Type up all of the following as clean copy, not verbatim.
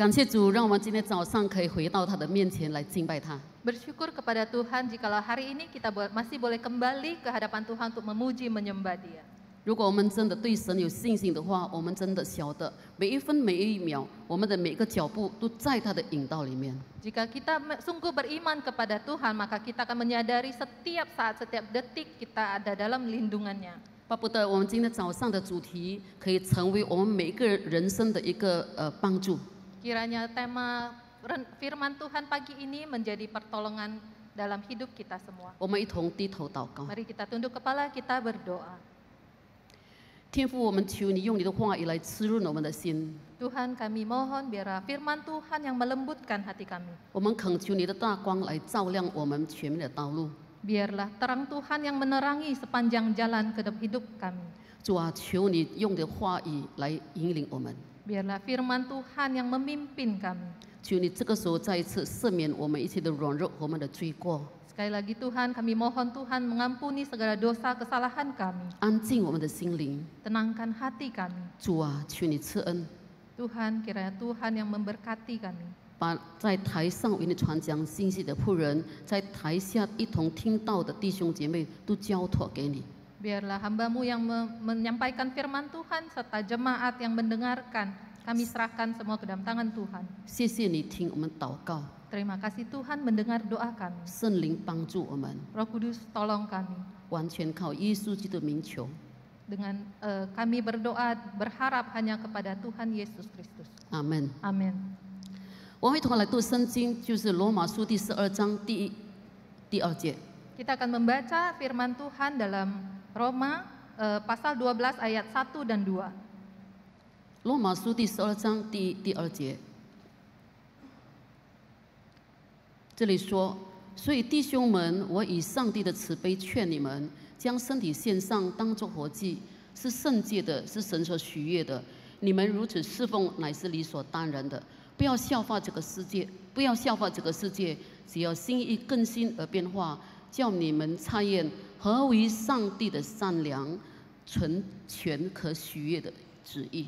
感谢主，让我们今天早上可以回到他的面前来敬拜他。 Bersyukur kepada Tuhan jikalau hari ini kita masih boleh kembali ke hadapan Tuhan untuk memuji menyembah Dia. 如果我们真的对神有信心的话，我们真的晓得每一分每一秒，我们的每个脚步都在他的引导里面。 Jika kita sungguh beriman kepada Tuhan, maka kita akan menyadari setiap saat, setiap detik kita ada dalam lindungannya. 巴不得我们今天早上的主题可以成为我们每一个人生的一个帮助。 Kiranya tema firman Tuhan pagi ini menjadi pertolongan dalam hidup kita semua. 我们一同低头祷告。 Mari kita tunduk kepala, kita berdoa. 天父，我们求你用你的话语来滋润我们的心。 Tuhan, kami mohon biarlah firman Tuhan yang melembutkan hati kami. 我们恳求你的大光来照亮我们前面的道路。 Biarlah terang Tuhan yang menerangi sepanjang jalan ke hidup kami. 主啊，求你用你的话语来引领我们。 Biarlah firman Tuhan yang memimpin kami. 求你这个时候再一次赦免我们一切的软弱和我们的罪过， Sekali lagi Tuhan, kami mohon Tuhan mengampuni segala dosa kesalahan kami. 安静我们的心灵。 Tenangkan hati kami. 主啊，求你赐恩， Tuhan, kiranya Tuhan yang memberkati kami. 把在台上为你传讲信息的仆人，在台下一同听到的弟兄姐妹都交托给你。 Biarlah hamba-Mu yang menyampaikan firman Tuhan serta jemaat yang mendengarkan, kami serahkan semua ke dalam tangan Tuhan. 谢谢你听我们祷告， Terima kasih Tuhan mendengar doa kami. 圣灵帮助我们， Roh Kudus tolong kami. 完全靠耶稣基督的名求。 Dengan kami berdoa berharap hanya kepada Tuhan Yesus Kristus. 阿门。 Amin. 我们一同来读圣经，就是罗马书第12章第2节。 Kita akan membaca firman Tuhan dalam Roma pasal 12 ayat 1 dan 2. 罗马书第12章第2节，这里说：“所以弟兄们，我以上帝的慈悲劝你们，将身体献上，当作活祭，是圣洁的，是神所喜悦的。你们如此侍奉，乃是理所当然的。不要效法这个世界，不要效法这个世界，只要心意更新而变化，叫你们察验何为上帝的善良、纯全、可喜悦的旨意。”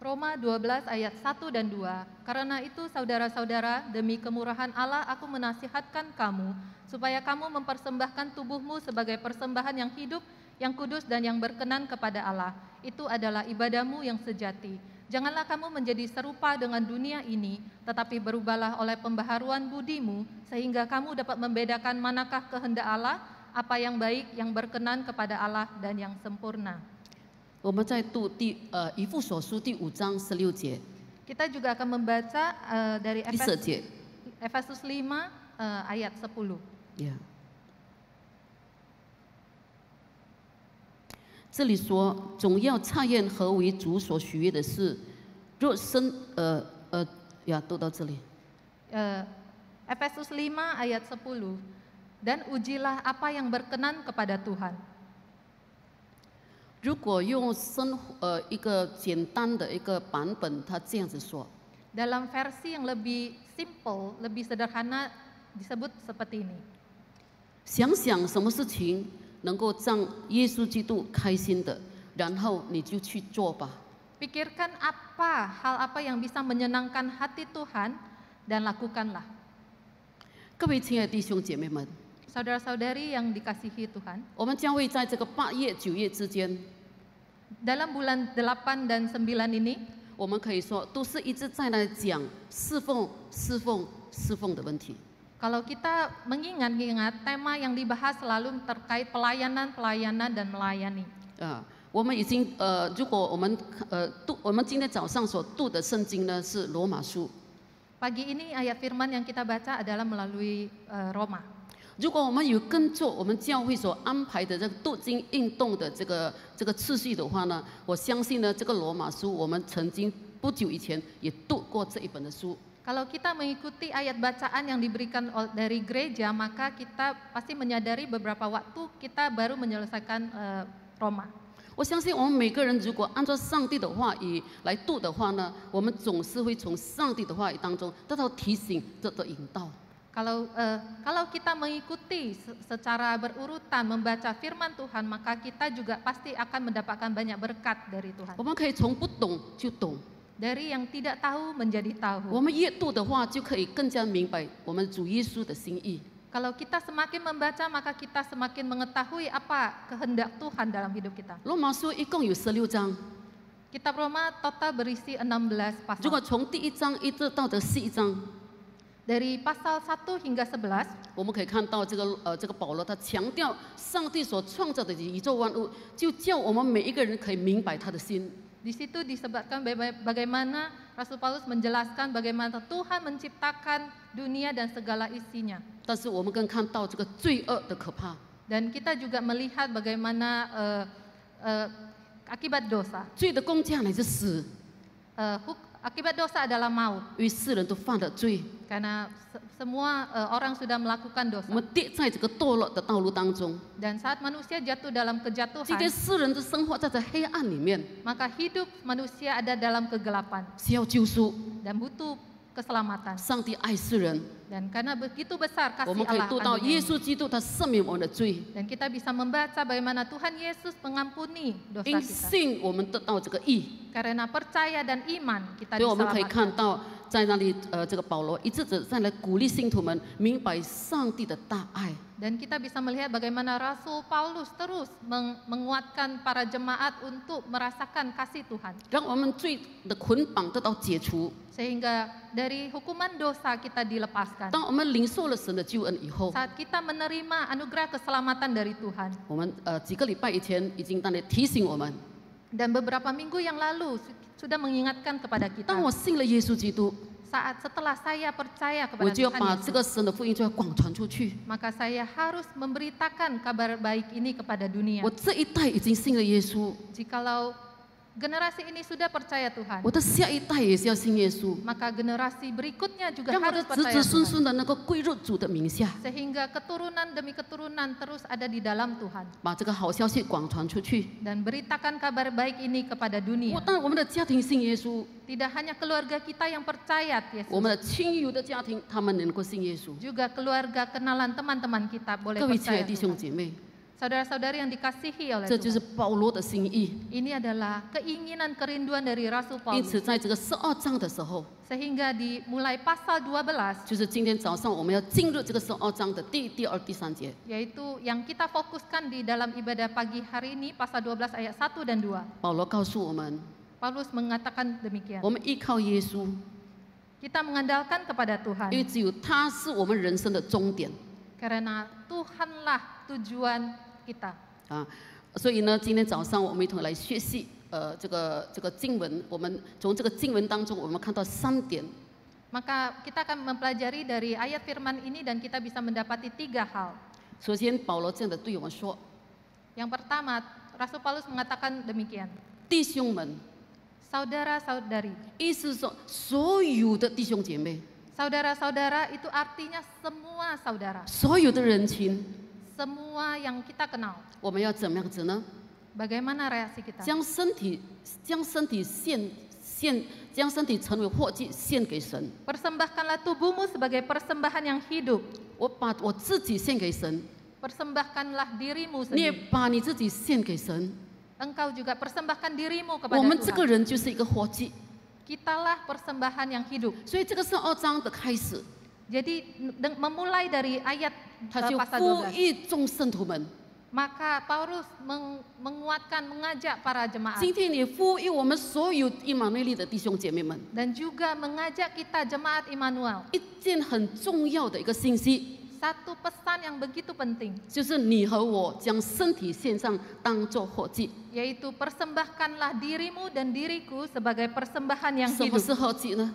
Roma 12 ayat 1 dan 2. Karena itu saudara-saudara, demi kemurahan Allah aku menasihatkan kamu supaya kamu mempersembahkan tubuhmu sebagai persembahan yang hidup, yang kudus dan yang berkenan kepada Allah. Itu adalah ibadahmu yang sejati. Janganlah kamu menjadi serupa dengan dunia ini, tetapi berubahlah oleh pembaharuan budimu sehingga kamu dapat membedakan manakah kehendak Allah, apa yang baik, yang berkenan kepada Allah dan yang sempurna. 我们在读以弗所书第5章16节， Kita juga akan membaca dari 第4节。 Efesus 5 ayat 10. Yeah. 这里说，总要察验何为主所喜悦的事。若生读到这里。 Efesus 5 ayat 10. Dan ujilah apa yang berkenan kepada Tuhan. 如果用一个简单的一个版本，他这样子说： Dalam versi yang lebih simple, lebih sederhana disebut seperti ini. 想想什么事情能够让耶稣基督开心的，然后你就去做吧。 Pikirkan hal apa yang bisa menyenangkan hati Tuhan dan lakukanlah. 各位亲爱的弟兄姐妹们， Saudara-saudari yang dikasihi Tuhan, 我们将会在这个8月、9月之间， dalam bulan 8 dan 9 ini 我们可以说都是一直在那讲侍奉、侍奉、侍奉的问题。 Kalau kita mengingat tema yang dibahas selalu terkait pelayanan dan melayani. 我们已经如果我们今天早上所读的圣经呢是罗马书。 Pagi ini ayat firman yang kita baca adalah melalui Roma. 如果我们有跟着我们教会所安排的这个读经运动的这个次序的话呢，我相信呢这个罗马书我们曾经不久以前也读过这一本的书。 Kalau kita mengikuti ayat bacaan yang diberikan dari gereja, maka kita pasti menyadari beberapa waktu kita baru menyelesaikan Roma. 我相信我们每个人如果按照上帝的话语来读的话呢，我们总是会从上帝的话语当中得到提醒，得到引导。 Kalau kita mengikuti secara berurutan membaca firman Tuhan, maka kita juga pasti akan mendapatkan banyak berkat dari Tuhan. 我们可以从不懂就懂。dari yang tidak tahu menjadi 我 tahu. 们越读的话，就可以更加明白我们主耶稣的心意。 Kalau kita semakin membaca, maka kita semakin mengetahui apa kehendak Tuhan dalam hidup kita. 罗马书一共有16章， Kitab Roma total berisi 16如果 pasal. 从第1章一直到的11章， Dari pasal 1 hingga 11, 我们可以看到这个保罗他强调上帝所创造的宇宙万物，就叫我们每一个人可以明白他的心。 di situ disebutkan bagaimana Rasul Paulus menjelaskan bagaimana Tuhan menciptakan dunia dan segala isinya. 但是我们更看到这个罪恶的可怕， Dan kita juga melihat bagaimana akibat dosa. 罪的工价乃是死， Akibat dosa adalah maut. 因为世人都犯了罪， Karena semua orang sudah melakukan 我 dosa. 们跌在这个堕落的道路当中。 Dan saat manusia jatuh dalam 今天 kejatuhan, 世人的生活在这黑暗里面， maka hidup manusia ada dalam kegelapan 需要救赎。 dan butuh keselamatan. 上帝爱世人， Dan karena begitu besar 我 kasih 们可以 Allah 读到 anugerah 耶 ini. 稣基督他赦免我们的罪， Dan kita bisa membaca bagaimana Tuhan Yesus mengampuni dosa 因 kita. 信我们得到这个义。 Karena percaya dan iman kita 所以我们可以 diselamatkan. 看到，在那里这个保罗一直在来鼓励信徒们明白上帝的大爱。 Dan kita bisa melihat bagaimana Rasul Paulus terus menguatkan para jemaat untuk merasakan kasih Tuhan. 让我们罪的捆绑得到解除。 Sehingga dari hukuman dosa kita dilepaskan. 当我们领受了神的救恩以后， Saat kita menerima anugerah keselamatan dari Tuhan. 我们几个礼拜以前已经在那里提醒我们， Dan beberapa minggu yang lalu sudah mengingatkan kepada kita. 当我信了耶稣基督， Setelah saya percaya 我 kepada 就要 Tuhan 把 Yesus, 这个神的福音就要广传出去。 maka saya harus memberitakan kabar baik ini kepada dunia. 我这一代已经信了耶稣， Jikalau generasi ini sudah percaya Tuhan, 我的下一代也是要信耶稣， maka generasi berikutnya juga 让我的 harus 子 percaya 子孙 Tuhan. 孙的能够归入主的名下， Sehingga keturunan demi keturunan terus ada di dalam Tuhan. 把这个好消息广传出去。 Dan beritakan kabar baik ini kepada dunia. 当我们的家庭信耶稣， Tidak hanya keluarga kita yang percaya 我 Yesus, 们的亲友的家庭他们能够信耶稣。 juga keluarga kenalan teman-teman kita boleh 各位亲爱 percaya 的弟兄 Tuhan. 姐妹， Saudara-saudari yang dikasihi oleh 这就是 Tuhan. 保罗的心意。 Ini adalah keinginan kerinduan dari Rasul 因 Paulus. 此，在这个12章的时候， Sehingga dimulai pasal 12, 就是今天早上我们要进入这个12章的第2、第3节。 yaitu yang kita fokuskan di dalam ibadah pagi hari ini, pasal 12 ayat 1 dan 2. 保罗告诉我们， Paulus mengatakan demikian. 我们依靠耶稣， Kita mengandalkan kepada 因为 Tuhan. 只有他是我们人生的终点 Karena Tuhanlah tujuan kita. 啊。所以呢，今天早上我们一同来学习这个经文。我们从这个经文当中，我们看到3点。 Maka kita akan mempelajari dari ayat firman ini dan kita bisa mendapati 3 hal. 首先，保罗这样的对我们说 Yang pertama, Rasul Paulus mengatakan demikian. 弟兄们， Saudara-saudari. 意思是说所有的弟兄姐妹， Saudara-saudara itu artinya semua saudara. 所有的人群， Semua yang kita kenal. 我们要怎么样子呢？ Bagaimana reaksi kita? 将身体成为活祭献给神。 Persembahkanlah tubuhmu sebagai persembahan yang hidup. 我把我自己献给神， Persembahkanlah dirimu 你也 sendiri. 把你自己献给神。 Engkau juga persembahkan dirimu 我 kepada 们这个 Tuhan. 人就是一个活祭， Kitalah persembahan yang hidup. 所以这个是2章的开始， Jadi memulai dari ayat 他就 pasal 呼 12. 吁众圣徒们。 Maka Paulus menguatkan, mengajak para jemaat 今天也呼吁我们所有以马内利的弟兄姐妹们， dan juga mengajak kita jemaat Immanuel. 一件很重要的一个信息， Satu pesan yang begitu penting, 就是你和我将身体献上，当作活祭。 yaitu persembahkanlah dirimu dan diriku sebagai persembahan yang 什么 hidup. 是活祭呢？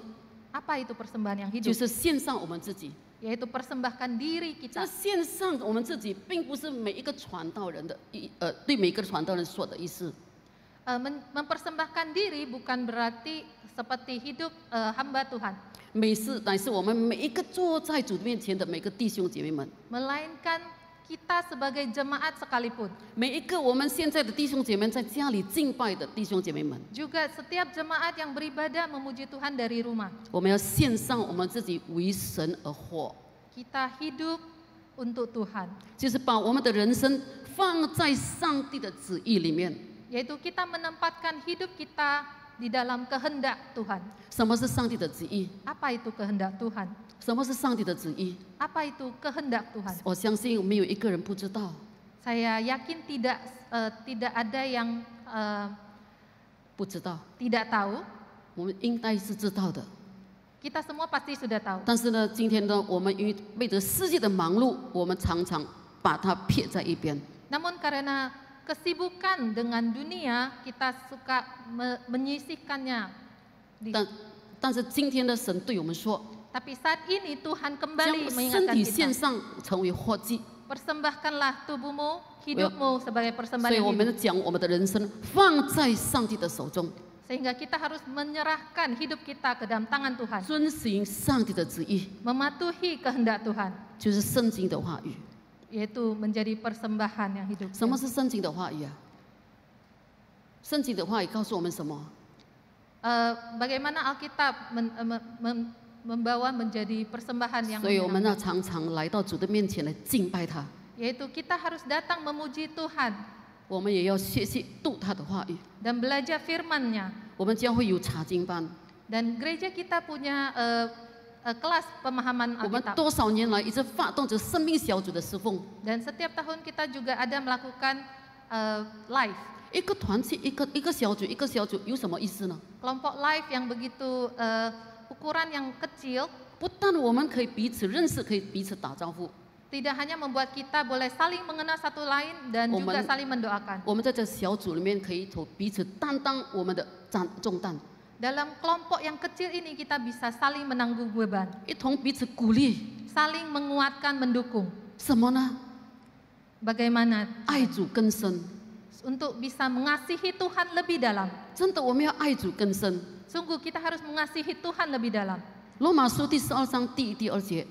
Apa itu persembahan yang 就 hidup? 是献上我们自己。 Yaitu persembahkan diri 这 kita. 献上我们自己，并不是每一个传道人的对每个传道人说的意思。 Mempersembahkan diri bukan berarti seperti hidup hamba Tuhan, 乃是我们每一个坐在主面前的每个弟兄姐妹们， melainkan kita sebagai jemaat sekalipun. 每一个我们现在的弟兄姐妹在家里敬拜的弟兄姐妹们， Juga setiap jemaat yang beribadah memuji Tuhan dari rumah. 我们要献上我们自己为神而活， Kita hidup untuk Tuhan. 就是把我们的人生放在上帝的旨意里面。 Yaitu kita menempatkan hidup kita di dalam kehendak Tuhan. 什么是上帝的旨意？ Apa itu kehendak Tuhan? 什么是上帝的旨意？ Apa itu kehendak Tuhan? 我相信没有一个人不知道， Saya yakin tidak ada yang 不知道， tidak tahu. 我们应该是知道的。 Kita semua pasti sudah tahu. 但是呢，今天呢，我们因为为着世界的忙碌，我们常常把它撇在一边。 Namun karena kesibukan dengan dunia, kita suka menyisihkannya. 但是今天的神对我们说， Tapi saat ini Tuhan 将 kembali 身 mengingatkan 体献 kita. 上成为活祭。 Persembahkanlah tubuhmu, hidupmu sebagai 所 persembahan 以我 yang 们 hidup. 将我们的人生放在上帝的手中， Sehingga kita harus menyerahkan hidup kita ke dalam tangan Tuhan. 遵行上帝的旨意， Mematuhi kehendak Tuhan, 就是圣经的话语。 yaitu menjadi persembahan yang hidup. 什么是圣经的话语啊？圣经的话语告诉我们什么？ Bagaimana Alkitab membawa menjadi persembahan yang 所以我们要 menyenangkan. 常常来到主的面前来敬拜他， Yaitu kita harus datang memuji Tuhan 我们也要学习读他的话语。 dan belajar firman-Nya. 我们将会有查经班， Dan gereja kita punya kelas pemahaman 我们 Alkitab. 多少年来一直发动着生命小组的侍奉， Dan setiap tahun kita juga ada melakukan live. 一个团体一个小组一个小组有什么意思呢？ Kelompok live yang begitu ukuran yang kecil 不但我们可以彼此认识，可以彼此打招呼， tidak hanya membuat kita boleh saling mengenal satu lain dan juga saling mendoakan. 我们在这小组里面可以彼此担当我们的重担， Dalam kelompok yang kecil ini kita bisa saling menanggung beban, 一同彼此鼓励。 saling menguatkan, mendukung. 什么呢？ Bagaimana 爱主更深， untuk bisa mengasihi Tuhan lebih dalam? 真的我们要爱主更深。 Sungguh kita harus mengasihi Tuhan lebih dalam. 罗马书第12章第2节，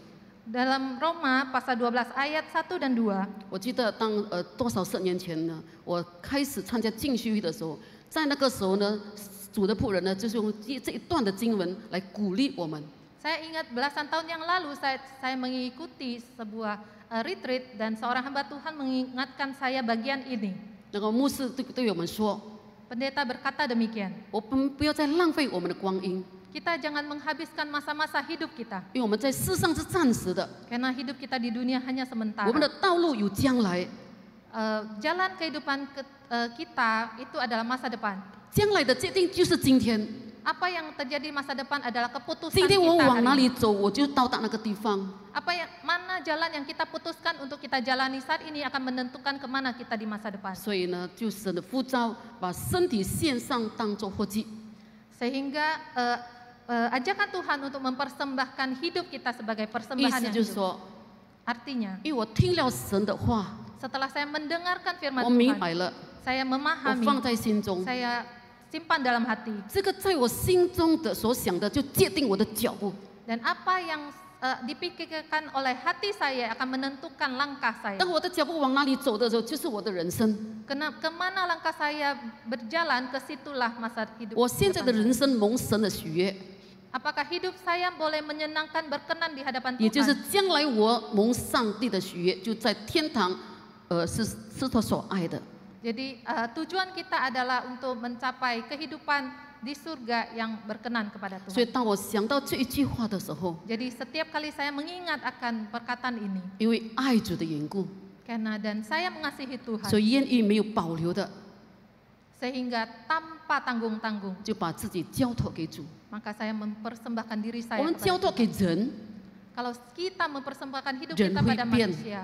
Dalam Roma pasal 12 ayat 1 dan 2, 我记得当多少10年前呢，我开始参加浸信会的时候，在那个时候呢，主的仆人呢，就是用这一段的经文来鼓励我们。 saya ingat belasan tahun yang lalu saya mengikuti sebuah retreat dan seorang hamba Tuhan mengingatkan saya bagian ini. 那个牧师对我们说， Pendeta berkata demikian, 我们不要再浪费我们的光阴， kita jangan menghabiskan masa-masa hidup kita, 因为我们在世上是暂时的， karena hidup kita di dunia hanya 我 sementara. 们的道路有将来， Jalan kehidupan kita itu adalah masa depan. 将来的决定就是今天。 Apa yang terjadi masa depan adalah keputusan 今天我 kita 往哪 hari 里 ini. 走，我就到达那个地方。 Mana jalan yang kita putuskan untuk kita jalani saat ini akan menentukan kemana kita di masa depan. 所以呢，就神的呼召，把身体献上当作活祭。 Sehingga ajakan Tuhan untuk mempersembahkan hidup kita sebagai 意 persembahan 思 yang 就是 hidup. 说， Artinya, 因为我听了神的话， setelah saya mendengarkan firman 我明 Tuhan, 白了， saya 我 memahami, 放在心中。 saya simpan dalam hati. 这个在我心中的所想的，就界定我的脚步。 Dan apa yang dipikirkan oleh hati saya akan menentukan langkah saya. 当我的脚步往哪里走的时候，就是我的人生。 Kemana langkah saya berjalan, kesitulah masa hidup. 我现在的 depan 人生蒙神的喜悦， saya. Apakah hidup saya boleh menyenangkan, berkenan di hadapan 也就是 Tuhan? 将来我蒙上帝的喜悦，就在天堂，是他所爱的。 Jadi tujuan kita adalah untuk mencapai kehidupan di surga yang berkenan kepada 所以 Tuhan. 当我想到这一句话的时候， Jadi setiap kali saya mengingat akan perkataan ini, 因为爱主的缘故， karena dan saya mengasihi Tuhan, 所以愿意没有保留的， sehingga tanpa tanggung-tanggung, 就把自己交托给主。 maka saya mempersembahkan diri 我 saya 们 kepada 交托 Tuhan. 给人， Kalau kita mempersembahkan hidup Dan kita pada hui-bian. manusia,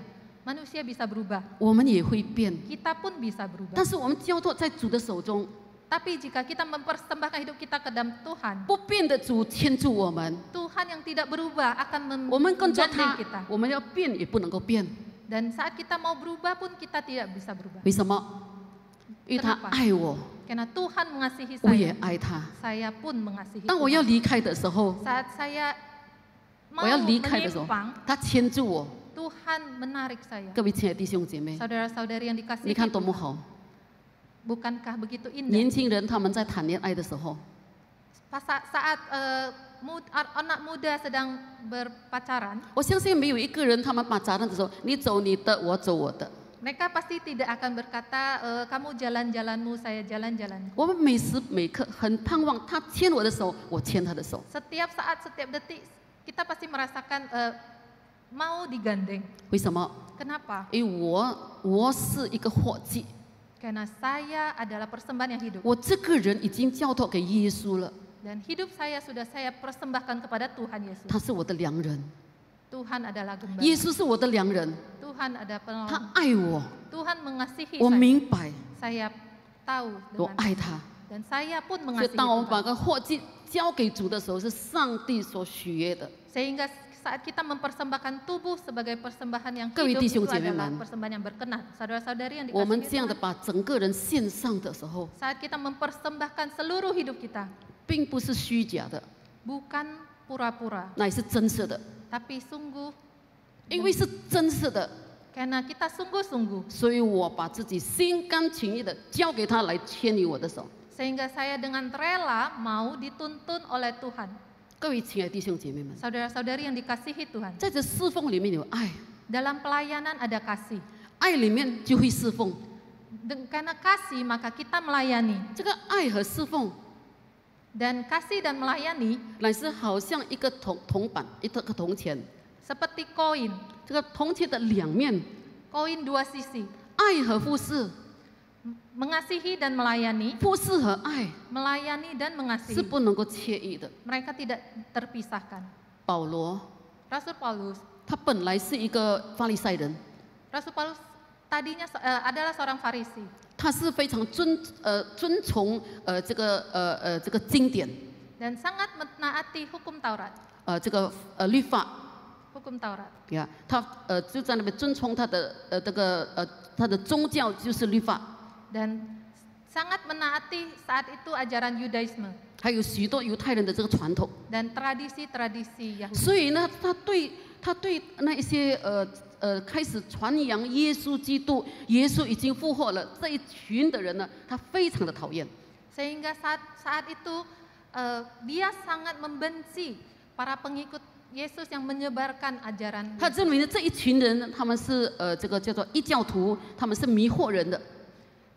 manusia bisa berubah, 我们也会变。 kita pun bisa berubah. 但是我们交托在主的手中， Tapi jika kita mempersembahkan hidup kita ke dalam Tuhan, 不变的主牵住我们， Tuhan yang tidak berubah akan 我们跟着 menggandeng 他 kita. ，我们要变也不能够变。 Dan saat kita mau berubah pun kita tidak bisa berubah. 为什么？因为他 Kenapa? 爱我， Karena Tuhan mengasihi 我也 saya, 爱他。 saya pun mengasihi 当我要 Tuhan. 离开的时候， Saat saya 我 mau 要离开的时候 menyimpang,，他牵住我。 Tuhan menarik saya. 各位亲爱的弟兄姐妹， Saudara-saudari yang dikasihi 你看多么 Tuhan, 好！ bukankah begitu indah? 年轻人他们在谈恋爱的时候， Saat anak muda sedang berpacaran, 我相信没有一个人他们把责任的时候，你走你的，我走我的。mereka pasti tidak akan berkata, kamu jalan-jalanmu, saya jalan-jalan. 我们每时每刻很盼望他牵我的手，我牵他的手。 Setiap saat, setiap detik, kita pasti merasakan mau digandeng. 为什么？ Kenapa? 因为我是一个伙计， Karena saya adalah persembahan yang hidup. 我这个人已经交托给耶稣了， Dan hidup saya sudah saya persembahkan kepada Tuhan Yesus. 他是我的良人， Tuhan adalah gembala. 耶稣是我的良人， Tuhan ada 他 penolong. 爱我， Tuhan mengasihi 我 saya. 明白， Saya tahu 我 dengan 爱他。 dan saya pun 所以 mengasihi 当我们把 Tuhan. 个伙计交给主的时候，是上帝所许悦的。 Sehingga saat kita mempersembahkan tubuh sebagai persembahan yang 各位 hidup 弟 itu 兄姐妹 adalah 们， persembahan yang berkenan. Saudara-saudari yang 我们 dikasihi 这样的 Tuhan, 把整个人献上的时候， saat kita mempersembahkan seluruh hidup kita, 并不是虚假的， bukan pura-pura, 乃是真实的。 tapi sungguh. 因为是真实的， Karena kita sungguh-sungguh, 所以我把自己心甘情愿的交给他来牵引我的手。 sehingga saya dengan rela mau dituntun oleh Tuhan. 各位亲爱的弟兄姐妹们， Saudara-saudari yang dikasihi Tuhan, 在这侍奉里面有爱， dalam pelayanan ada kasih. 爱里面就会侍奉。 Karena kasih maka kita melayani. 这个爱和侍奉， Dan kasih dan melayani 乃是好像一个铜板，一个铜钱。 seperti koin. 这个铜钱的两面， Koin dua sisi. 爱和服侍， Mengasihi dan melayani, 服侍和爱 melayani dan 是 mengasihi. 不能够切异的。 Mereka tidak terpisahkan. 保罗 Rasul Paulus, 他本来是一个法利赛人， Rasul Paulus tadinya adalah seorang Farisi 他是非常遵从这个经典， dan sangat menaati hukum Taurat. 这个律法。 Hukum Taurat. 呀，他就在那边遵从他的他的宗教就是律法， Dan sangat menaati saat itu ajaran Yudaisme 还有许多犹太人的这个传统。 dan tradisi-tradisi Yahudi. 所以呢，他对那一些开始传扬耶稣基督，耶稣已经复活了这一群的人呢，他非常的讨厌。 Sehingga saat itu dia sangat membenci para pengikut Yesus yang menyebarkan ajaran. 他认为呢，这一群人他们是这个叫做异教徒，他们是迷惑人的。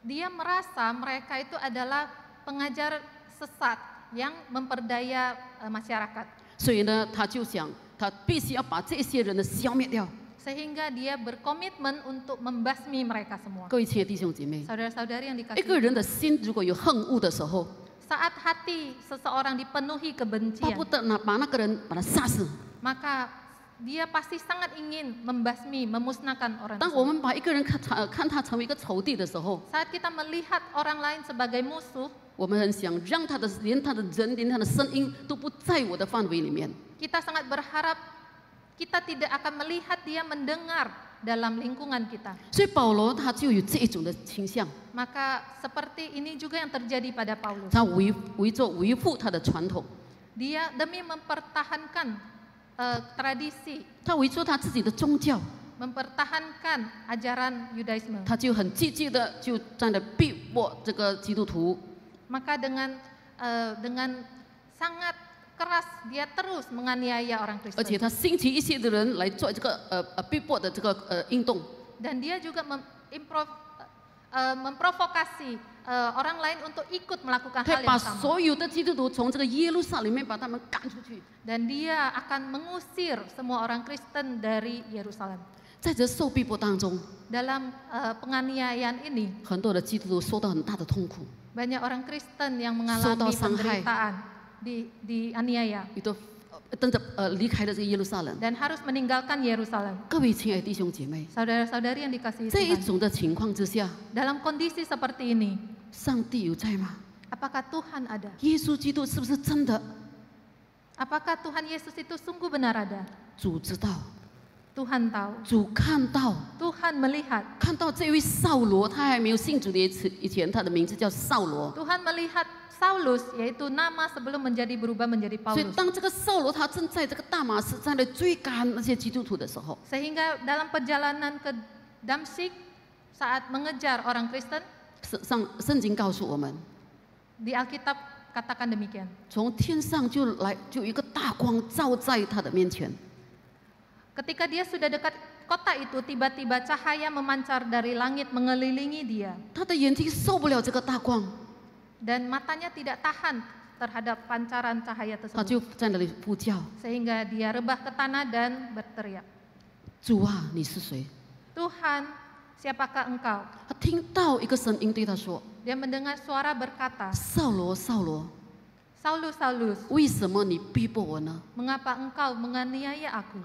Dia merasa mereka itu adalah pengajar sesat yang memperdaya masyarakat. 所以呢，他就想，他必须要把这些人呢消灭掉。 Sehingga dia berkomitmen untuk membasmi mereka semua. 各位亲爱的弟兄姐妹， Saudara-saudari yang 一 dikasihi 个人 Tuhan, 的心如果有恨恶的时候， saat hati seseorang dipenuhi 巴 kebencian, 不得把那个人把他杀死。 maka dia pasti sangat ingin membasmi, memusnahkan orang 当我 tersebut. 们把一个人看他成为一个仇敌的时候， Saat kita melihat orang lain sebagai musuh, 我们很想让连他的人连他的声音都不在我的范围里面。 kita sangat berharap kita tidak akan melihat dia mendengar dalam lingkungan kita. 所以保罗他就有这一种的倾向， Maka seperti ini juga yang terjadi pada Paulus. 他维护他的传统， Dia demi mempertahankan tradisi, 他维护他自己的宗教， mempertahankan ajaran Yudaisme. 他就很积极的就在那逼迫这个基督徒。 Maka dengan sangat keras dia terus menganiaya orang 而且 Kristen. 他兴起一些的人来做这个逼迫的这个运动， Dan dia juga memprovokasi orang lain untuk ikut melakukan 他 hal 把 yang sama. 所有的基督徒从这个耶路撒里面把他们赶出去。 Dan dia akan mengusir semua orang Kristen dari Yerusalem. 在这受逼迫当中， Dalam penganiayaan ini, 很多的基督徒受到很大的痛苦， banyak orang Kristen yang 受到 mengalami 伤害。 penderitaan, dianiaya 也都跟着离开了这个耶路撒冷。 dan harus meninggalkan Yerusalem. 各位亲爱的弟兄姐妹， Saudara-saudari yang dikasihi 这一 Tuhan, 种的情况之下， dalam kondisi seperti ini, 上帝有在吗？ apakah Tuhan ada? 耶稣基督是不是真的？ Apakah Tuhan Yesus itu sungguh benar ada? 主知道， Tuhan tahu, 主看到， Tuhan melihat, 看到这位扫罗，他还没有信主的以前，他的名字叫扫罗。 Tuhan melihat Saulus, yaitu nama sebelum berubah menjadi 所以 Paulus. 当这个扫罗他正在这个大马士在那追赶那些基督徒的时候， Sehingga dalam perjalanan ke Damsyik saat mengejar orang Kristen, 圣经告诉我们， di Alkitab katakan demikian. 从天上就有一个大光照在他的面前。 Ketika dia sudah dekat kota itu tiba-tiba cahaya memancar dari langit mengelilingi dia. 他的眼睛受不了这个大光， Dan matanya tidak tahan terhadap pancaran cahaya 他 tersebut. 就在那里呼叫 Sehingga dia rebah ke tanah dan berteriak, 主啊，你是谁？ Tuhan, siapakah engkau? 他听到一个声音对他说 Dia mendengar suara berkata, 扫罗，扫罗， Saulus, Saulus, 为什么你逼迫我呢？ mengapa engkau menganiaya aku?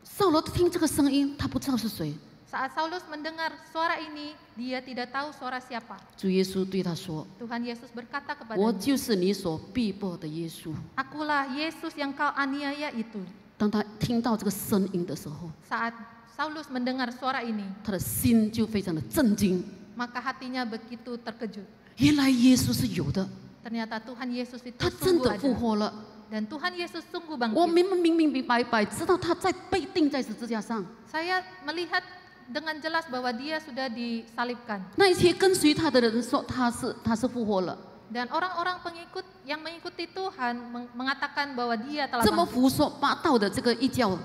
扫罗听这个声音，他不知道是谁。 Saat Saulus mendengar suara ini, dia tidak tahu suara siapa. 主耶稣对他说 Tuhan Yesus berkata：“ 我 kepadanya, 就是你所逼迫的耶稣。 Akulah Yesus yang kau aniaya itu. ” 当他听到这个声音的时候， Saat Saulus mendengar suara ini, 他的心就非常的震惊。 maka hatinya begitu terkejut. 原来耶稣是有的， Ternyata Tuhan Yesus itu 他真 sungguh 的复 ada. 活了。 Dan Tuhan Yesus sungguh 我 bangkit. 明白知道他在被钉在十字架上， Saya melihat dengan jelas bahwa dia sudah disalibkan. 那一些跟随他的人说他是复活了， Dan orang-orang pengikut yang mengikuti Tuhan mengatakan bahwa dia telah 这么 bangkit. 胡说八道的这个异教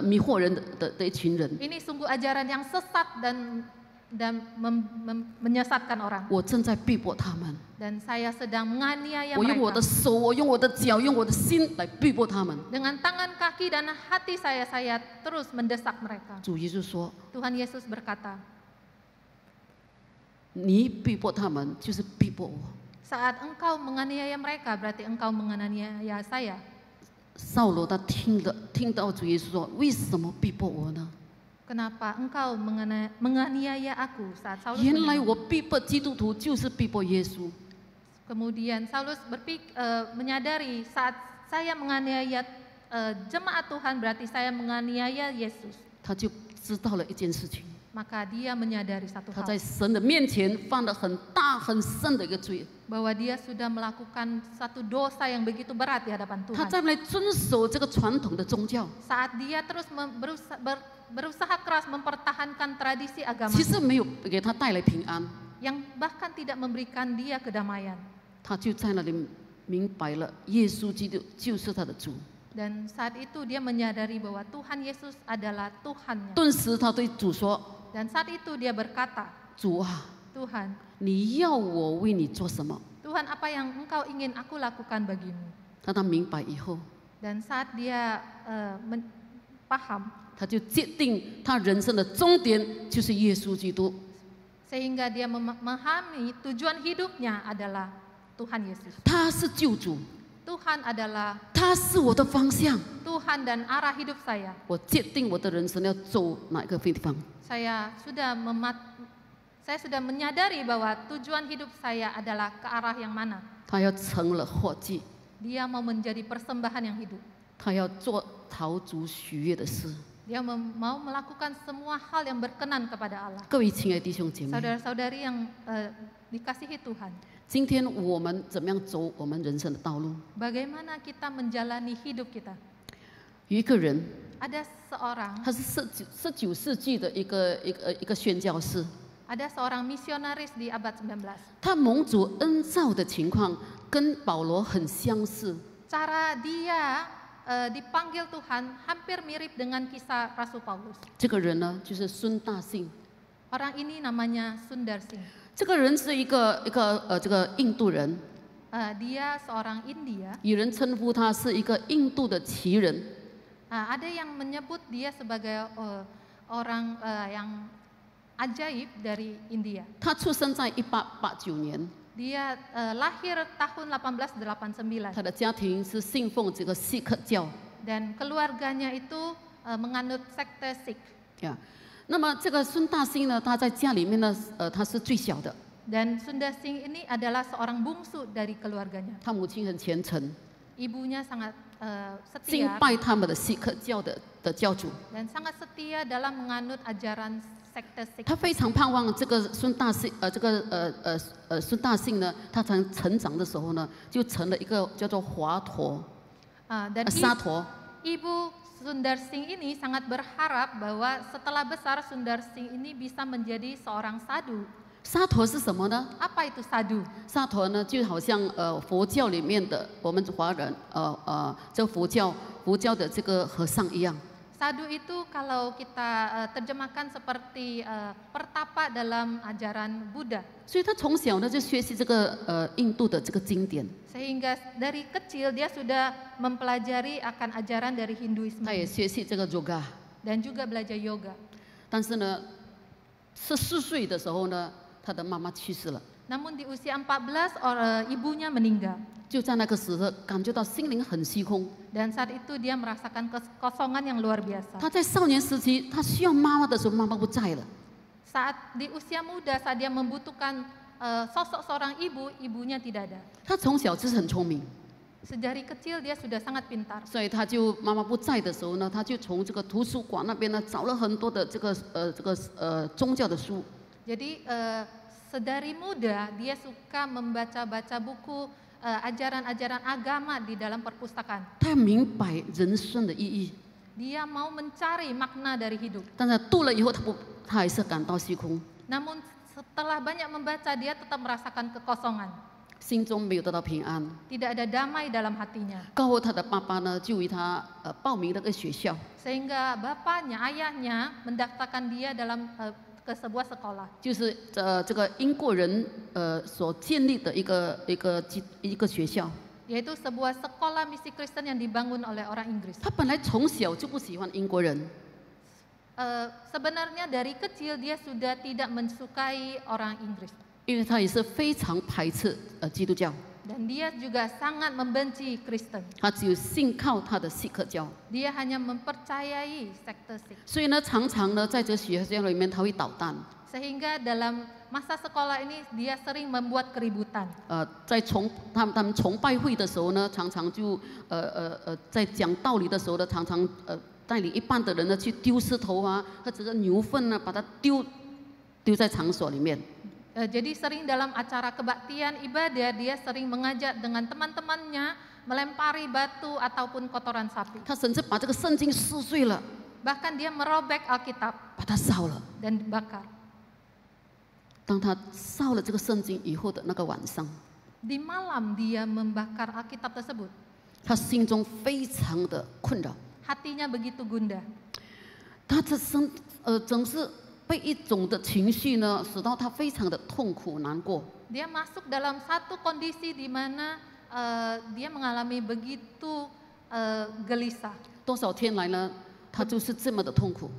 迷惑人的一群人， Ini sungguh ajaran yang sesat dan menyesatkan orang. 我正在逼迫他们。 Dan saya sedang menganiaya 我用我的 mereka. 手，我用我的脚，用我的心来逼迫他们。 Dengan tangan, kaki, dan hati saya terus mendesak mereka. 主耶稣说 Tuhan Yesus berkata,：“ 你逼迫他们，就是逼迫我。 Saat engkau menganiaya mereka, berarti engkau menganiaya saya. 扫罗他听到主耶稣说：为什么逼迫我呢？ Kenapa engkau menganiaya aku?” Saat Saulus 原来 mendengar. 我逼迫基督徒就是逼迫耶稣。 Kemudian Saulus menyadari saat saya menganiaya jemaat Tuhan, berarti saya menganiaya Yesus. 他就知道了一件事情， Maka dia menyadari satu 他 hal, 在神的面前犯了很大很深的一个罪， bahwa dia sudah melakukan satu dosa yang begitu berat di hadapan 他 Tuhan. 在那里遵守这个传统的宗教， Saat dia terus berusaha keras mempertahankan tradisi agama 其实没有给他带来平安， yang bahkan tidak memberikan dia kedamaian. 他就在那里明白了，耶稣基督就是他的主。 Dan saat itu dia menyadari bahwa Tuhan Yesus adalah Tuhannya. 顿时他对主说 Dan saat itu dia berkata,：“ 主啊， Tuhan, 你要我为你做什么？ Tuhan apa yang engkau ingin aku lakukan bagimu?” 当他明白以后， Dan saat dia paham, 他就决定他人生的终点就是耶稣基督。 sehingga dia memahami tujuan hidupnya adalah Tuhan Yesus. 他是救主， Tuhan adalah 他是我的方向。 Tuhan dan arah hidup saya. 我决定我的人生要走哪个地方。 Saya sudah menyadari bahwa tujuan hidup saya adalah ke arah yang mana. 他要成了活祭， Dia mau menjadi persembahan yang hidup. 他要做讨主喜悦的事。 Dia mau melakukan semua hal yang berkenan kepada Allah. 各位亲爱的弟兄姐妹， Saudara-saudari yang dikasihi Tuhan, 今天我们怎么样走我们人生的道路？ bagaimana kita menjalani hidup kita? 有一个人， Ada seorang, 他是19世纪的一个宣教士， ada seorang misionaris di abad 19. 他蒙主恩召的情况跟保罗很相似。 Cara dia dipanggil Tuhan hampir mirip dengan kisah Rasul Paulus. 这个人呢，就是孙大信。 Orang ini namanya Sundar Singh. 这个人是一个这个印度人， Dia seorang India. 有人称呼他是一个印度的奇人。 Ada yang menyebut dia sebagai orang yang ajaib dari India. 他出生在1889年， Dia lahir tahun 1889 他的家庭是信奉这个锡克教 dan keluarganya itu menganut sekte Sikh. 呀。那么这个孙大兴呢，他在家里面呢，他是最小的， Dan Sundar Singh ini adalah seorang bungsu dari keluarganya. 他母亲很虔诚， Ibunya sangat 敬 setia 拜他们的锡克教的教主。 dan sangat setia dalam menganut ajaran sekte Sikh. 他非常盼望这个孙大兴，孙大兴呢，他成长的时候呢，就成了一个叫做华佗， Dan 沙陀。 Ibu Sundar Singh ini sangat berharap bahwa setelah besar Sundar Singh ini bisa menjadi seorang sadhu. 沙陀是什么呢？ Apa itu sadhu? 沙陀呢，就好像佛教里面的我们华人这个佛教的这个和尚一样。Sadu itu kalau kita terjemahkan seperti pertapa dalam ajaran Buddha. 所以他从小呢就学习这个印度的这个经典， Sehingga dari kecil dia sudah mempelajari akan ajaran dari Hinduisme 他也学习这个 yoga。 dan juga belajar yoga. 但是呢，14岁的时候呢，他的妈妈去世了， Namun di usia 14 ibunya meninggal 就在那个时候感觉到心灵很虚空。 dan saat itu dia merasakan kekosongan yang luar biasa. 他在少年时期，他需要妈妈的时候，妈妈不在了。 Saat di usia muda saat dia membutuhkan sosok seorang ibu, ibunya tidak ada. 他从小就是很聪明， Sejari kecil dia sudah sangat pintar. 所以他就妈妈不在的时候呢，他就从这个图书馆那边呢找了很多的这个宗教的书。 Jadi sedari muda dia suka membaca-baca buku ajaran-ajaran agama di dalam perpustakaan. 他要明白人生的意义， Dia mau mencari makna dari hidup. 但是读了以后，他还是感到虚空， Namun setelah banyak membaca dia tetap merasakan kekosongan. 心中没有得到平安。 Tidak ada damai dalam hatinya. 过后，他的爸爸呢就为他报名了个学校， Sehingga bapaknya, ayahnya mendaftarkan dia dalam ke sebuah sekolah. 就是这个英国人所建立的一个学校。 Yaitu sebuah sekolah misi Kristen yang dibangun oleh orang Inggris. 他本来从小就不喜欢英国人， Sebenarnya dari kecil dia sudah tidak mensukai orang Inggris. 因为他也是非常排斥基督教， Dan dia juga sangat membenci Kristen. 他只有信靠他的锡克教， Dia hanya mempercayai sekte Sikh. 所以呢，常常呢在这个学校里面他会捣蛋， Sehingga dalam masa sekolah ini dia sering membuat keributan. 在他们崇拜会的时候呢，常常就在讲道理的时候呢，常常带领一半的人呢去丢石头啊，或者是牛粪呢，把它丢在场所里面。 Jadi sering dalam acara kebaktian ibadah dia sering mengajak dengan teman-temannya melempari batu ataupun kotoran sapi. 他甚至把这个圣经撕碎了， Bahkan dia merobek Alkitab 把它烧了。 dan dibakar. 当他烧了这个圣经以后的那个晚上， Di malam dia membakar Alkitab tersebut. 他心中非常的困扰， Hatinya begitu gundah. 他的总是被一种的情绪呢，使到他非常的痛苦难过。 Dia masuk dalam satu kondisi di mana dia mengalami begitu gelisah. 多少天来呢，他就是这么的痛苦。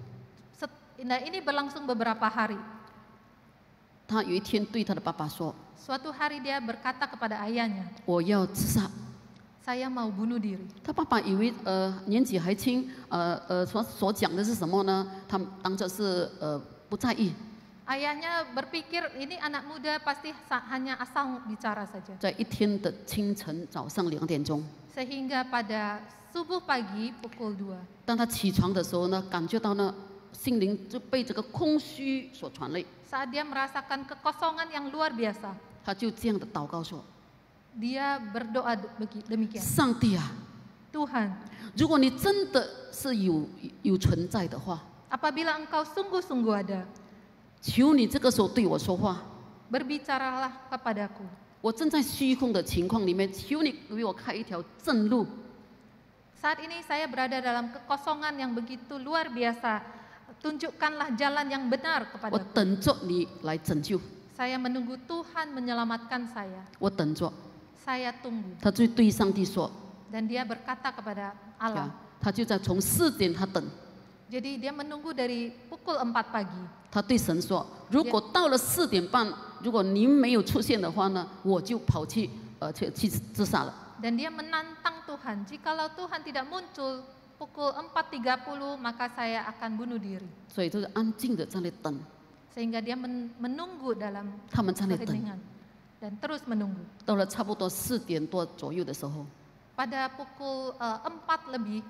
Nah, ini berlangsung beberapa hari. 他有一天对他的爸爸说 Suatu hari dia berkata kepada ayahnya,：“ 我要自杀。 saya mau bunuh diri. 他爸爸以为年纪还轻，所讲的是什么呢？他当作是不在意。 Ayahnya berpikir ini anak muda pasti hanya asal bicara saja. 在一天的清晨早上2点钟， Sehingga pada subuh pagi pukul 2, 当他起床的时候呢，感觉到呢心灵就被这个空虚所传累， saat dia merasakan kekosongan yang luar biasa, 他就这样的祷告说 dia berdoa demikian. 上帝啊， Tuhan, 如果你真的是有存在的话， apabila engkau sungguh-sungguh ada, 求你这个时候对我说话。 berbicaralah kepadaku. 我正在虚空的情况里面，求你给我开一条正路。 Saat ini saya berada dalam kekosongan yang begitu luar biasa. Tunjukkanlah jalan yang benar 我 kepadaku. 等着你来拯救， Saya menunggu Tuhan menyelamatkan saya. 我等着。 Saya tunggu. 他就对上帝说 Dan dia berkata kepada 呀 Allah. 他就在从4点他等， Jadi dia menunggu dari pukul 4 pagi. 他对神说：如果到了4点半，如果您没有出现的话呢，我就跑去去自杀了。 Dan dia menantang Tuhan. Jikalau Tuhan tidak muncul pukul 4.30 maka saya akan bunuh diri. 所以就是安静的在那里等， Sehingga dia menunggu dalam 他们在那里等。 keheningan. Dan terus menunggu. 到了差不多4点多左右的时候， Pada pukul 4 lebih,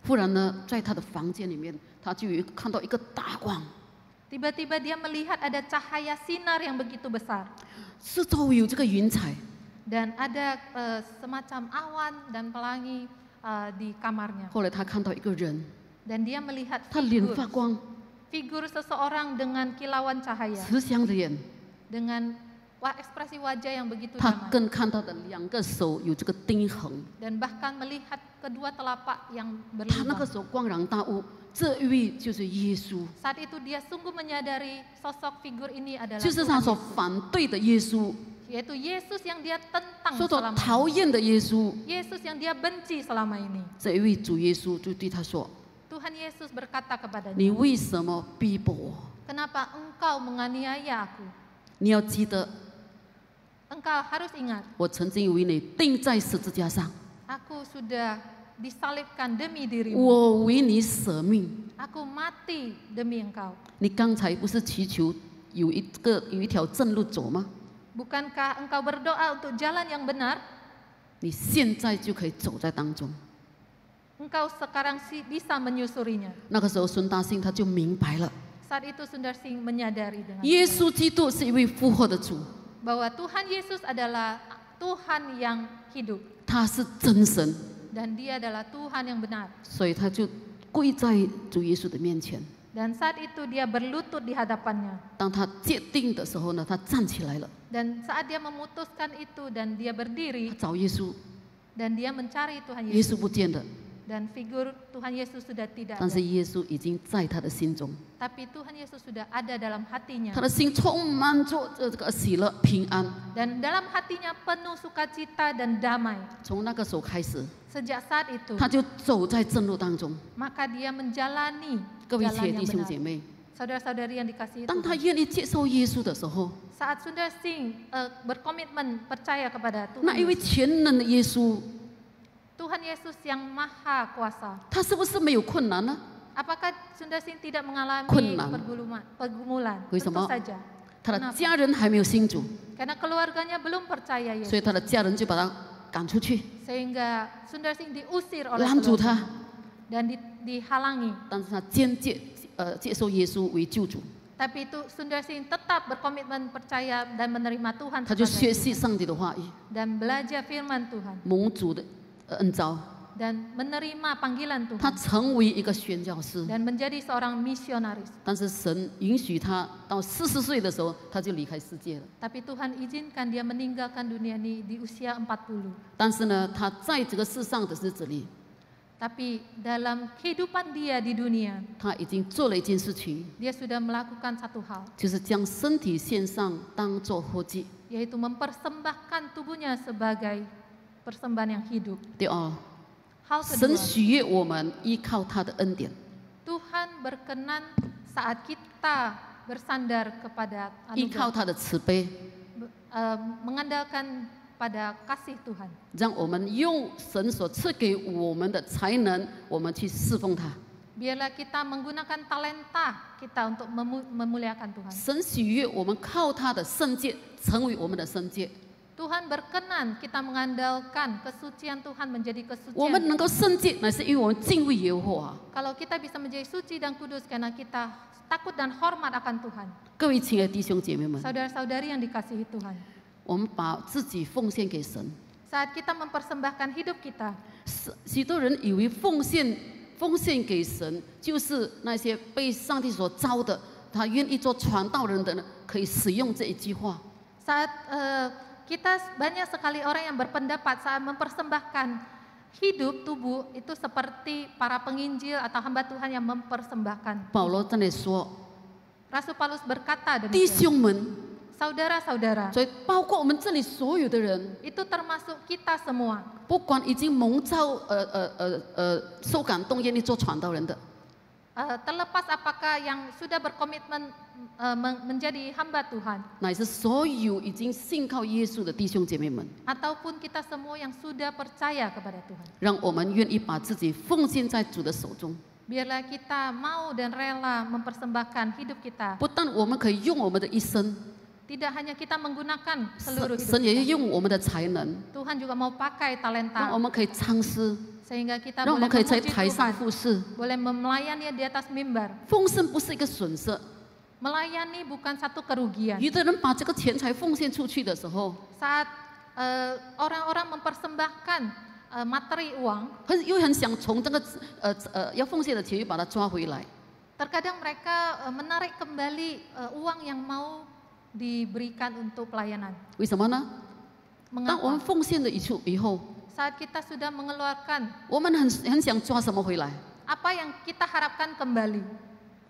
忽然呢，在他的房间里面，他就看到一个大光， tiba-tiba dia melihat ada cahaya sinar yang begitu besar. 四周有这个云彩， Dan ada semacam awan dan pelangi di kamarnya. 后来他看到一个人， Dan dia melihat 他脸发光， figur seseorang dengan kilauan cahaya, 慈祥的脸， dengan ekspresi wajah yang begitu 他 damai. 更看到的2个手有这个钉痕， Dan bahkan melihat kedua telapak yang 他那个 berlubang. 时候恍然大悟，这一位就是耶稣， Saat itu dia sungguh menyadari sosok figur ini adalah 就是 Tuhan 他所 Yesus, 反对的耶稣， yaitu Yesus yang dia tentang 所所 selama ini. 讨厌的耶稣。 Yesus yang dia benci selama ini. 这一位主耶稣就对他说 Tuhan Yesus berkata：“ 你 kepadanya, 为什么逼迫我？ kenapa engkau menganiaya aku? 你要记得， Engkau harus ingat, 我曾经为你钉在十字架上， aku sudah disalibkan demi dirimu. 我为你舍命。 Aku mati demi engkau. 你刚才不是祈求有一条正路走吗？ Bukankah engkau berdoa untuk jalan yang benar? 你现在就可以走在当中。 Engkau sekarang bisa menyusurinya. 那个时候，孙大信他就明白了， Saat itu Sundar Singh menyadari dengan 耶稣基督是一位复活的主， bahwa Tuhan Yesus adalah Tuhan yang hidup 他是真神， dan Dia adalah Tuhan yang benar. 所以他就跪在主耶稣的面前。 Dan saat itu dia berlutut di hadapannya. 当他界定的时候呢，他站起来了， Dan saat dia memutuskan itu dan dia 他 berdiri 找耶稣， dan dia mencari Tuhan 耶 Yesus. 稣不见了， Dan figur Tuhan Yesus sudah tidak 但是 ada. 耶稣已经在他的心中， Tapi Tuhan Yesus sudah ada dalam hatinya. 他的心充满着这个喜乐、平安。 Dan dalam hatinya penuh sukacita dan damai. 从那个时候开始， Sejak saat itu, 他就走在正路当中。 maka dia menjalani 各位 jalan 亲爱的 yang 弟兄 benar. 姐妹， Saudara-saudari yang dikasihi 当他 Tuhan. 愿意接受耶稣的时候， Saat Sundar Singh berkomitmen percaya kepada 那 Tuhan 一位 Yesus, 全能的耶稣， Tuhan Yesus yang maha kuasa. 他是不是没有困难呢？ Apakah Sundar Singh tidak mengalami Kunang. pergumulan?为 Tentu 什么？ saja. 他的 Kenapa? 家人还没有信主， Karena keluarganya belum percaya 所以 Yesus. 他的家人就把他赶出去， Sehingga Sundar Singh diusir oleh 拦住 keluarga 他。 dan dihalangi. 但是他坚接受耶稣为救主， Tapi itu Sundar Singh tetap berkomitmen percaya dan menerima Tuhan 他就 sebagai 学习上帝的话语， dan belajar firman Tuhan 蒙主的恩召， dan menerima panggilan 他 Tuhan 成为一个宣教师。 dan menjadi seorang misionaris. 但是神允许他到40岁的时候，他就离开世界了。 Tapi Tuhan izinkan dia meninggalkan dunia ini di usia 40. 但是呢，他在这个世上的日子里， Tapi dalam kehidupan dia di dunia, 他已经做了一件事情， dia sudah melakukan satu hal, 就是将身体献上当作活祭。 yaitu mempersembahkan tubuhnya sebagai persembahan yang hidup. 第二， Hal 神 kedua, 喜悦我们依靠他的恩典， Tuhan berkenan saat kita bersandar kepada 依靠 anugerah, 他的慈悲， mengandalkan pada kasih Tuhan. 让我们用神所赐给我们的才能，我们去侍奉他。 Biarlah kita menggunakan talenta kita untuk memuliakan Tuhan. 神喜悦我们靠他的圣洁成为我们的圣洁， Tuhan berkenan kita mengandalkan kesucian Tuhan menjadi 我们 kesucian. 能够圣洁，乃是因为我们敬畏耶和华。 Kalau kita bisa menjadi suci dan kudus karena kita takut dan hormat akan Tuhan. 各位亲爱的弟兄姐妹们， Saudara-saudari yang dikasihi Tuhan. 我们把自己奉献给神。 Saat kita mempersembahkan hidup kita, 许多人以为奉献给神，就是那些被上帝所招的，他愿意做传道人的人，可以使用这一句话。 saat kita banyak sekali orang yang berpendapat saat mempersembahkan hidup tubuh itu seperti para penginjil atau hamba Tuhan yang mempersembahkan. 保罗在那里说 Rasul Paulus berkata：“ 弟 demikian, 兄们， saudara-saudara, 所以包括我们这里所有的人， itu termasuk kita semua. 不管已经蒙召受感动愿意做传道人的， Terlepas apakah yang sudah berkomitmen menjadi hamba Tuhan, 乃是所有已经信靠耶稣的弟兄姐妹们， ataupun kita semua yang sudah percaya kepada Tuhan. 让我们愿意把自己奉献在主的手中。 Biarlah kita mau dan rela mempersembahkan hidup kita. 不但我们可以用我们的一生， Tidak hanya kita menggunakan seluruh 神 hidup 神也 kita. 用我们的才能， Tuhan juga mau pakai 让 talenta 我们可以唱诗， sehingga kita 让我 boleh 们可以在 memuji 台上 Tuhan, 服侍。 boleh melayani di atas mimbar. 奉献不是一个损失， Melayani bukan satu kerugian. 有的人把这个钱财奉献出去的时候， Saat orang-orang mempersembahkan materi uang, 又很想从这个要奉献的钱又把它抓回来。 terkadang mereka menarik kembali uang yang mau diberikan untuk pelayanan. 为什么呢？当我们 Mengapa? 奉献了以后， Saat kita sudah mengeluarkan, 我们很想抓什么回来？ apa yang kita harapkan kembali?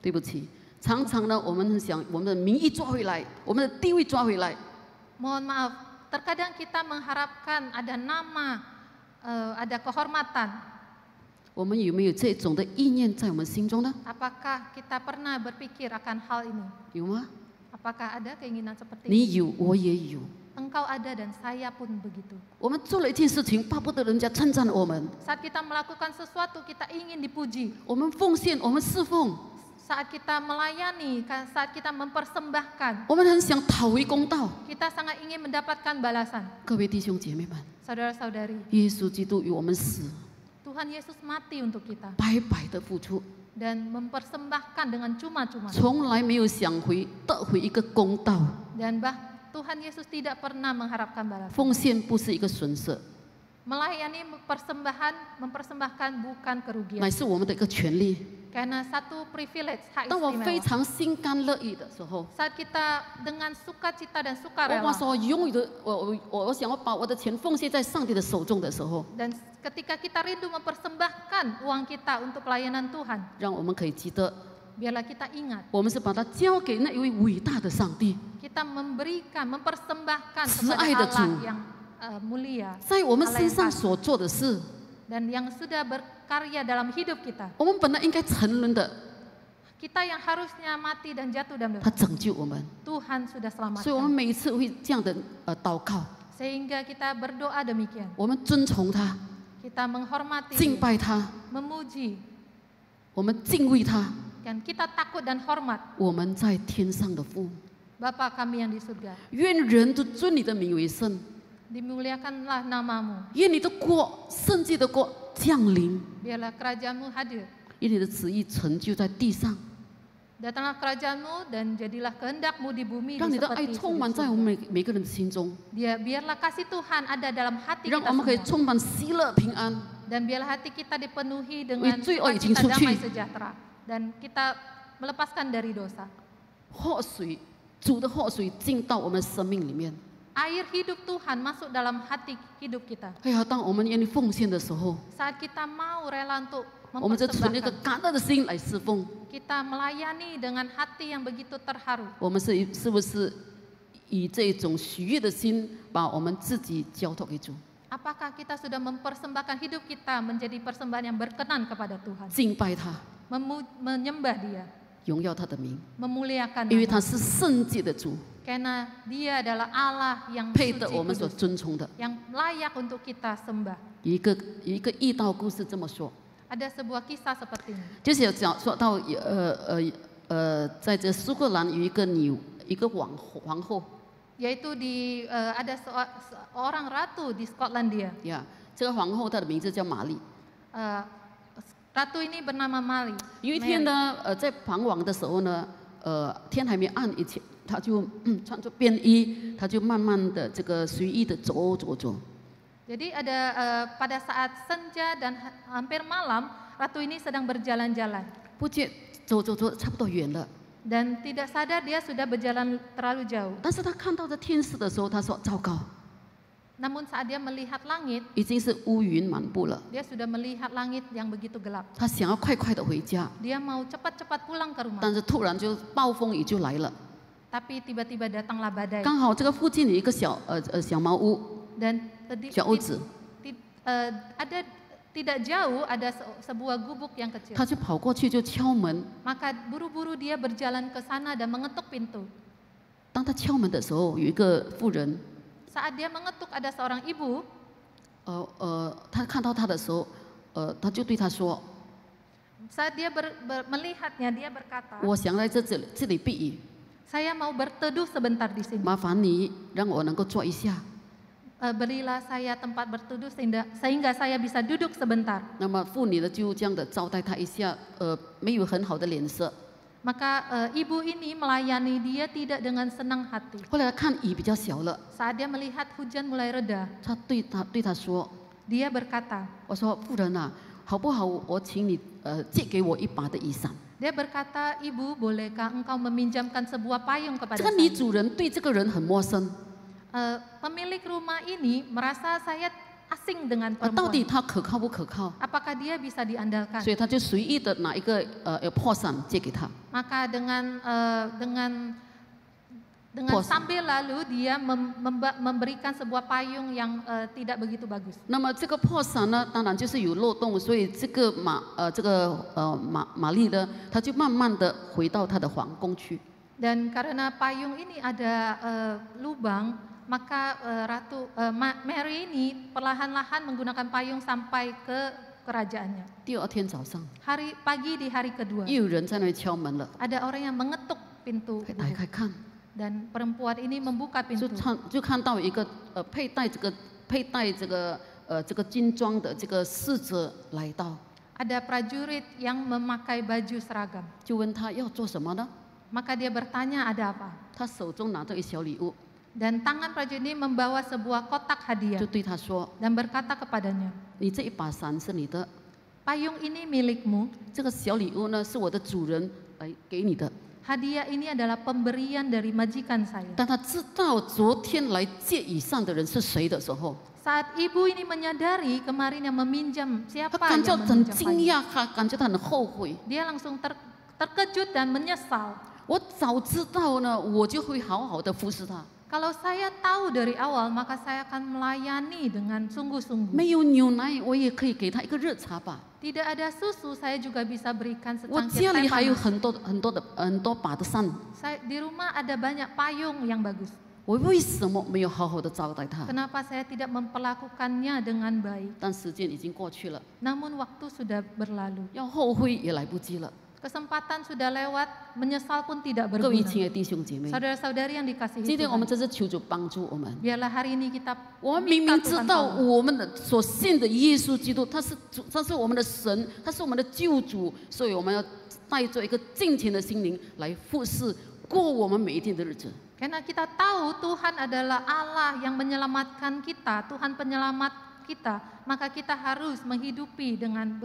对不起，常常呢，我们很想我们的名义抓回来，我们的地位抓回来。 Mohon maaf, terkadang kita mengharapkan ada nama, ada kehormatan. 我们有没有这种的意念在我们心中呢？ Apakah kita pernah berpikir akan hal ini? 有吗？ Apakah ada keinginan seperti 你 ini? 有，我也有。 Engkau ada dan saya pun begitu. 我们做了一件事情，巴不得人家称赞我们。 Saat kita melakukan sesuatu, kita ingin dipuji. 我们奉献，我们侍奉， Saat kita melayani, saat kita mempersembahkan, 我们很想讨回公道。 kita sangat ingin mendapatkan balasan. 各位弟兄姐妹们， Saudara-saudari, 耶稣基督与我们死， Tuhan Yesus mati untuk kita 白白的付出， dan mempersembahkan dengan cuma-cuma. 从来没有想得回一个公道。 Dan Tuhan Yesus tidak pernah mengharapkan balasan. 奉献不是一个损失， Melayani mempersembahkan bukan kerugian. 乃是我们的一个权利。 Karena satu privilege, hak 当我非 istimewa. 常心甘乐意的时候， Saat kita dengan sukacita dan 我 sukarela 说永远的，我想要把我的钱奉献在上帝的手中的时候， dan ketika kita rindu mempersembahkan uang kita untuk pelayanan Tuhan, 让我们可以记得， biarlah kita ingat 我们是把它交给那一位伟大的上帝， kita mempersembahkan 慈 kepada 爱的 Allah 主。 yang mulia 在我们身上所做的事， dan yang sudah berkarya dalam hidup kita. 我们本来应该沉沦的， Kita yang harusnya mati dan jatuh dalam 他 dosa, 拯救我们。 Tuhan sudah 所以我们 selamatkan. 每一次会这样的祷告， Sehingga kita berdoa demikian. 我们尊崇他， Kita menghormati 敬 Dia, 拜他， memuji, 我们敬畏他。 dan kita takut dan hormat 我们在天上的父， Bapa kami yang di surga. 愿人都尊你的名为圣， Dimuliakanlah namamu. 愿你的国，圣洁的国降临， Biarlah kerajaanmu hadir. 愿你的旨意成就在地上， Datanglah kerajaanmu dan jadilah kehendakmu di bumi 让你的爱 seperti 充满 di 在我 surga. 们每个人的心中， Biarlah kasih Tuhan ada dalam hati 让 kita 我们可以 semua. 充满喜乐平安。 Dan biarlah hati kita dipenuhi dengan 罪恶已经 sukacita 出去。 damai sejahtera. Dan kita melepaskan dari dosa. 祸水，主的祸水进到我们生命里面。 Air hidup Tuhan masuk dalam hati hidup kita. 哎呀，当我们愿意奉献的时候， Saat kita mau rela untuk 我们就存一个 mempersembahkan, 感恩的心来侍奉。 kita melayani dengan hati yang begitu terharu. 我们是不是以这种喜悦的心，把我们自己交托给主， Apakah kita sudah mempersembahkan hidup kita menjadi persembahan yang berkenan kepada Tuhan? 敬拜他， Menyembah Dia, 荣耀他的名， memuliakan 因为 nama. 他是圣洁的主， Karena Dia adalah Allah yang 配 suci 得我们所 kudus, 尊崇的。 yang layak untuk kita sembah. 有一个义道故事这么说， Ada sebuah kisah seperti ini. 就是有讲说到在这苏格兰有一个皇后 Yaitu ada seorang ratu di Skotlandia. 呀，这个皇后她的名字叫玛丽。 Ratu ini bernama Mali. 有一天呢，在傍晚的时候呢，天还没暗以前，她就穿着便衣，她就慢慢的这个随意的走。 Jadi ada pada saat senja dan hampir malam, ratu ini sedang berjalan-jalan 不见走，差不多远了。 dan tidak sadar dia sudah berjalan terlalu jauh. 但是她看到这天使的时候，她说：“糟糕， Namun saat dia melihat langit, 已经是乌云满布了。 dia sudah melihat langit yang begitu gelap. 她想要快快的回家， Dia mau cepat-cepat pulang ke rumah, 但是突然就暴风雨就来了。 tapi tiba-tiba datanglah badai 刚好这个附近有一个小茅屋， dan 小屋子， ada tidak jauh ada sebuah gubuk yang kecil. 她就跑过去就敲门。 Maka buru-buru dia berjalan ke sana dan mengetuk pintu. 当她敲门的时候，有一个妇人， Saat dia mengetuk ada seorang ibu, 她看到她的时候，她就对她说 saat dia melihatnya dia berkata,：“ 我想在这里避雨， saya mau berteduh sebentar di sini. 麻烦你让我能够坐一下。” Berilah saya tempat berteduh sehingga saya bisa duduk sebentar. 那么妇女呢就这样的招待她一下，没有很好的脸色。 Maka ibu ini melayani dia tidak dengan senang hati. 后来看雨比较小了， Saat dia melihat hujan mulai reda, 她对她说 dia berkata,：“ 我说妇人啊，好不好？我请你借给我一把的雨伞。 Dia berkata, Ibu, bolehkah engkau meminjamkan sebuah payung 这 kepada 个女 saya? 主人对这个人很陌生， Pemilik rumah ini merasa saya asing dengan 到底 perempuan. 他可靠不可靠？ Apakah dia bisa diandalkan? 所以他就随意的拿一个破伞借给他。 Maka dengan Pos. sambil lalu dia memberikan sebuah payung yang tidak begitu bagus. 那么这个破伞呢，当然就是有漏洞，所以这个玛丽呢，她就慢慢的回到她的皇宫去。 Dan karena payung ini ada lubang, maka Mary ini perlahan-lahan menggunakan payung sampai ke kerajaannya. 第二天早上， Pagi di hari kedua, 又有人在那里敲门了， ada orang yang mengetuk pintu 打开看， dan perempuan ini membuka pintu. 就看到一个佩戴这个军装的这个侍者来到， Ada prajurit yang memakai baju seragam. 就问他要做什么呢？ Maka dia bertanya ada apa? 他手中拿着一小礼物， Dan tangan prajurit ini membawa sebuah kotak hadiah 就对他说 dan berkata kepadanya, 你这一把伞是你的， payung ini milikmu, 这个小礼物呢是我的主人来给你的。 hadiah ini adalah pemberian dari majikan saya. 当他知道昨天来借雨伞的人是谁的时候， Saat ibu ini menyadari kemarin yang meminjam 他 siapa 感觉 yang 很 meminjam 惊 payung, 讶，他感觉他很后悔。 dia langsung terkejut dan menyesal. 我早知道呢，我就会好好的服侍他。 Kalau saya tahu dari awal, maka saya akan melayani dengan sungguh-sungguh. 没有牛奶，我也可以给他一个热茶吧。 Tidak ada susu, saya juga bisa berikan 我 secangkir 家里 teh 还有 panas. 很多把的伞， Di rumah ada banyak payung yang bagus. 我为什么没有好好的招待他？ Kenapa saya tidak memperlakukannya dengan baik? 但时间已经过去了， Namun waktu sudah berlalu. 要后悔也来不及了。 Kesempatan sudah lewat, menyesal pun tidak 各位 berguna. 亲爱的弟兄姐妹， Saudara-saudari yang dikasihi 今天我们 Tuhan, 真是求主帮助我们。 biarlah hari ini kita 我们明 minta 明知 Tuhan 道 tolong. 我们的所信的耶稣基督，他是主，他是我们的神，他是我们的救主，所以我们要带着一个敬虔的心灵来服侍，过我们每一天的日子。 Karena kita tahu Tuhan adalah Allah yang menyelamatkan kita, Tuhan penyelamat kita, maka kita harus menghidupi dengan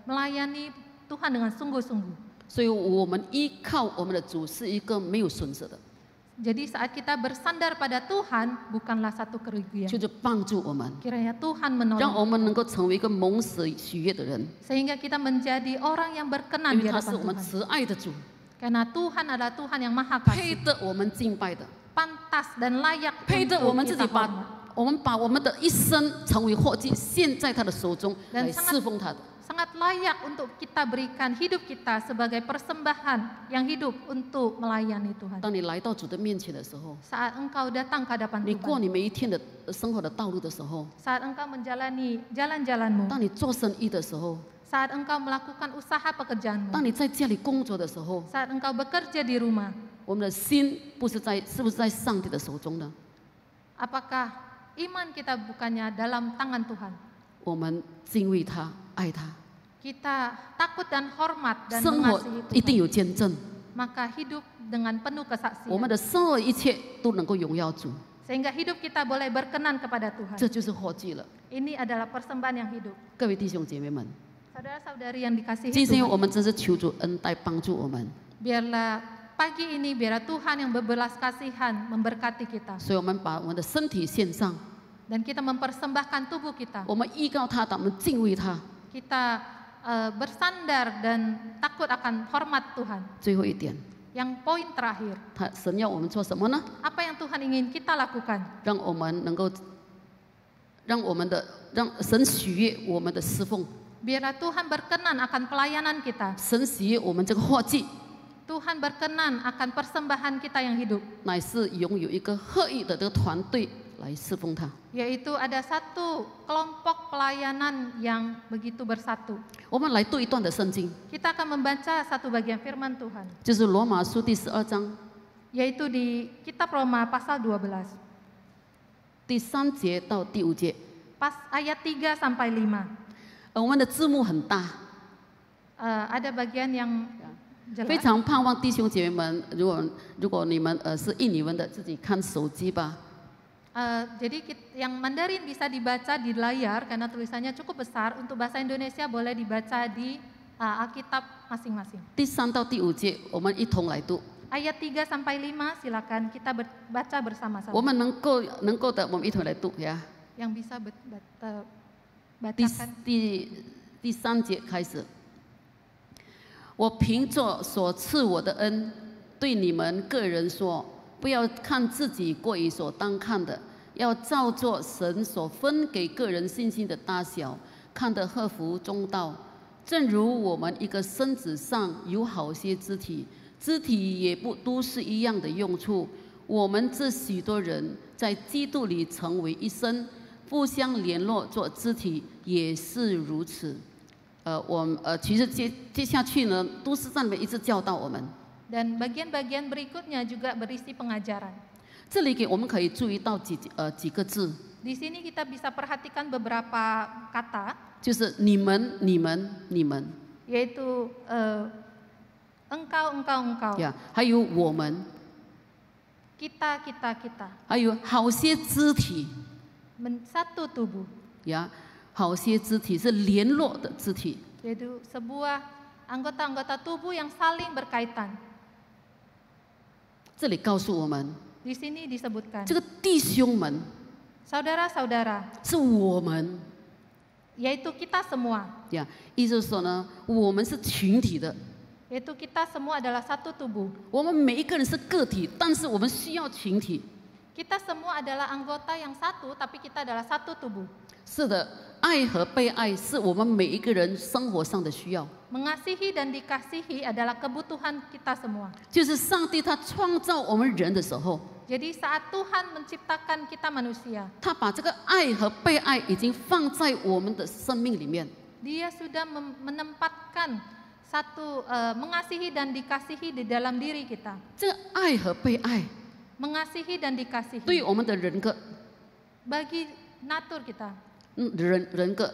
melayani Tuhan dengan sungguh-sungguh. 所以我们依靠我们的主是一个没有损失的， Jadi saat kita bersandar pada Tuhan bukanlah satu kerugian. 就是帮助我们， Kiranya Tuhan 让我 menolong 们能够成为一个蒙神喜悦的人， sehingga kita menjadi orang yang berkenan 因为 di 他是 hadapan 我们 Tuhan. 慈爱的主， Karena Tuhan adalah Tuhan yang maha 配 kasih, 得我们敬拜的， pantas dan layak 配得我 untuk 们自己 kita 把 hormat. 我们把我们的一生成为活祭，献在他的手中 Dan 来侍奉他的。 Sangat layak untuk kita berikan hidup kita sebagai persembahan yang hidup untuk melayani Tuhan. 当你来到主的面前的时候， Saat engkau datang ke hadapan 你过 Tuhan, 你每一天的生活的道路的时候， saat engkau menjalani jalan-jalanmu, 当你做生意的时候， saat engkau melakukan usaha pekerjaanmu, 当你在家里工作的时候， saat engkau bekerja di rumah, 我们的心是不是在上帝的手中呢？ apakah iman kita bukannya dalam tangan Tuhan? 我们敬畏他，爱他， Kita takut dan hormat dan 生活 mengasihi 一定 Tuhan, 有见证， maka hidup dengan penuh 我们 kesaksian, 的生活一切都能够荣耀主， sehingga hidup kita boleh berkenan kepada Tuhan. 这就是活祭了。 Ini adalah persembahan yang hidup. 各位弟兄姐妹们， Saudara-saudari yang dikasihi 今天 Tuhan, 我们真是求主恩待帮助我们， biarlah pagi ini biarlah Tuhan yang berbelas kasihan memberkati kita 所以我们把我们的身体献上， dan kita mempersembahkan tubuh kita. 我们依靠他，我们敬畏他。 Kita bersandar dan takut akan hormat Tuhan. 最后一点， Yang poin terakhir, 神要我们做什么呢？ apa yang Tuhan ingin kita lakukan? 让我们能够让神喜悦我们的侍奉， Biarlah Tuhan berkenan akan pelayanan kita. 神喜悦我们这个活祭， Tuhan berkenan akan persembahan kita yang hidup, 乃是拥有一个合一的这个团队来侍奉他。 yaitu ada satu kelompok pelayanan yang begitu bersatu. 我们来读一段的圣经， Kita akan membaca satu bagian firman Tuhan, 就是罗马书第12章 yaitu di kitab Roma pasal 12, 第3节到第5节。 ayat 3 sampai 5. 我们的字幕很大， Ada bagian yang 非 jelas. 常盼望弟兄姐妹们，如果你们是印尼文的，自己看手机吧。Jadi yang Mandarin bisa dibaca di layar karena tulisannya cukup besar. Untuk bahasa Indonesia boleh dibaca di Alkitab masing-masing. 第3到第5节，我们一同来读。 Ayat 3 sampai 5 silakan kita baca bersama-sama. 我们能够的，我们一同来读呀。 Yang bisa 第 bacakan. 第3节开始。我凭着所赐我的恩，对你们个人说，不要看自己过于所当看的，要照作神所分给个人信心的大小，看得合乎中道。正如我们一个身子上有好些肢体，肢体也不都是一样的用处。我们这许多人在基督里成为一身，互相联络做肢体，也是如此。其实接下去呢，都是赞美一直教导我们。 Dan bagian-bagian berikutnya juga berisi pengajaran. 这里我们可以注意到几个字， Di sini kita bisa perhatikan beberapa kata, 就是你们、你们、你们 yaitu engkau, engkau, engkau, 呀，还有我们， kita, kita, kita, 还有好些肢体 satu tubuh, 呀，好些肢体是联络的肢体。 yaitu sebuah anggota-anggota tubuh yang saling berkaitan. 这里告诉我们， Di sini disebutkan, 这个弟兄们 saudara-saudara, 是我们 yaitu kita semua, 呀，意思是说呢，我们是群体的， yaitu kita semua adalah satu tubuh. 我们每一个人是个体，但是我们需要群体。 Kita semua adalah anggota yang satu, tapi kita adalah satu tubuh. 是的，爱和被爱是我们每一个人生活上的需要。 Mengasihi dan dikasihi adalah kebutuhan kita semua. 就是上帝他创造我们人的时候， Jadi saat Tuhan menciptakan kita manusia, 他把这个爱和被爱已经放在我们的生命里面。 Dia sudah menempatkan satu mengasihi dan dikasihi di dalam diri kita. 这个爱和被爱 Mengasihi dan 对 dikasihi 我们的人格， bagi natur kita, 人格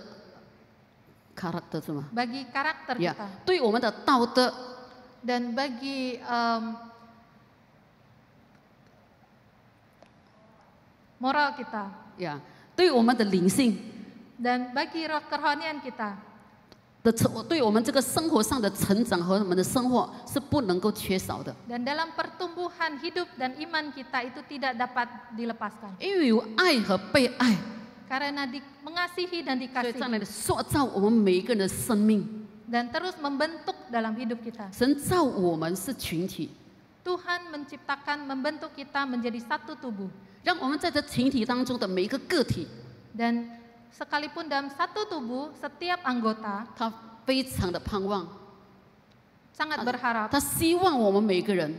karakter 是吗？ bagi karakter 呀 kita, 对我们的道德， dan bagi moral kita, 呀，对我们的灵性 dan bagi roh kerohanian kita. 对我们这个生活上的成长和我们的生活是不能够缺少的。 Dan dalam pertumbuhan hidup dan iman kita itu tidak dapat dilepaskan. 因为有爱和被爱， Karena mengasihi dan 所以在那 dikasihi 里塑造我们每一个人的生命。 dan terus membentuk dalam hidup kita. 神造我们是群体， Tuhan menciptakan membentuk kita menjadi satu tubuh. 让我们在这群体当中的每一个个体， Dan sekalipun dalam satu tubuh, setiap anggota 他非常的盼望， sangat berharap. 他希望我们每一个人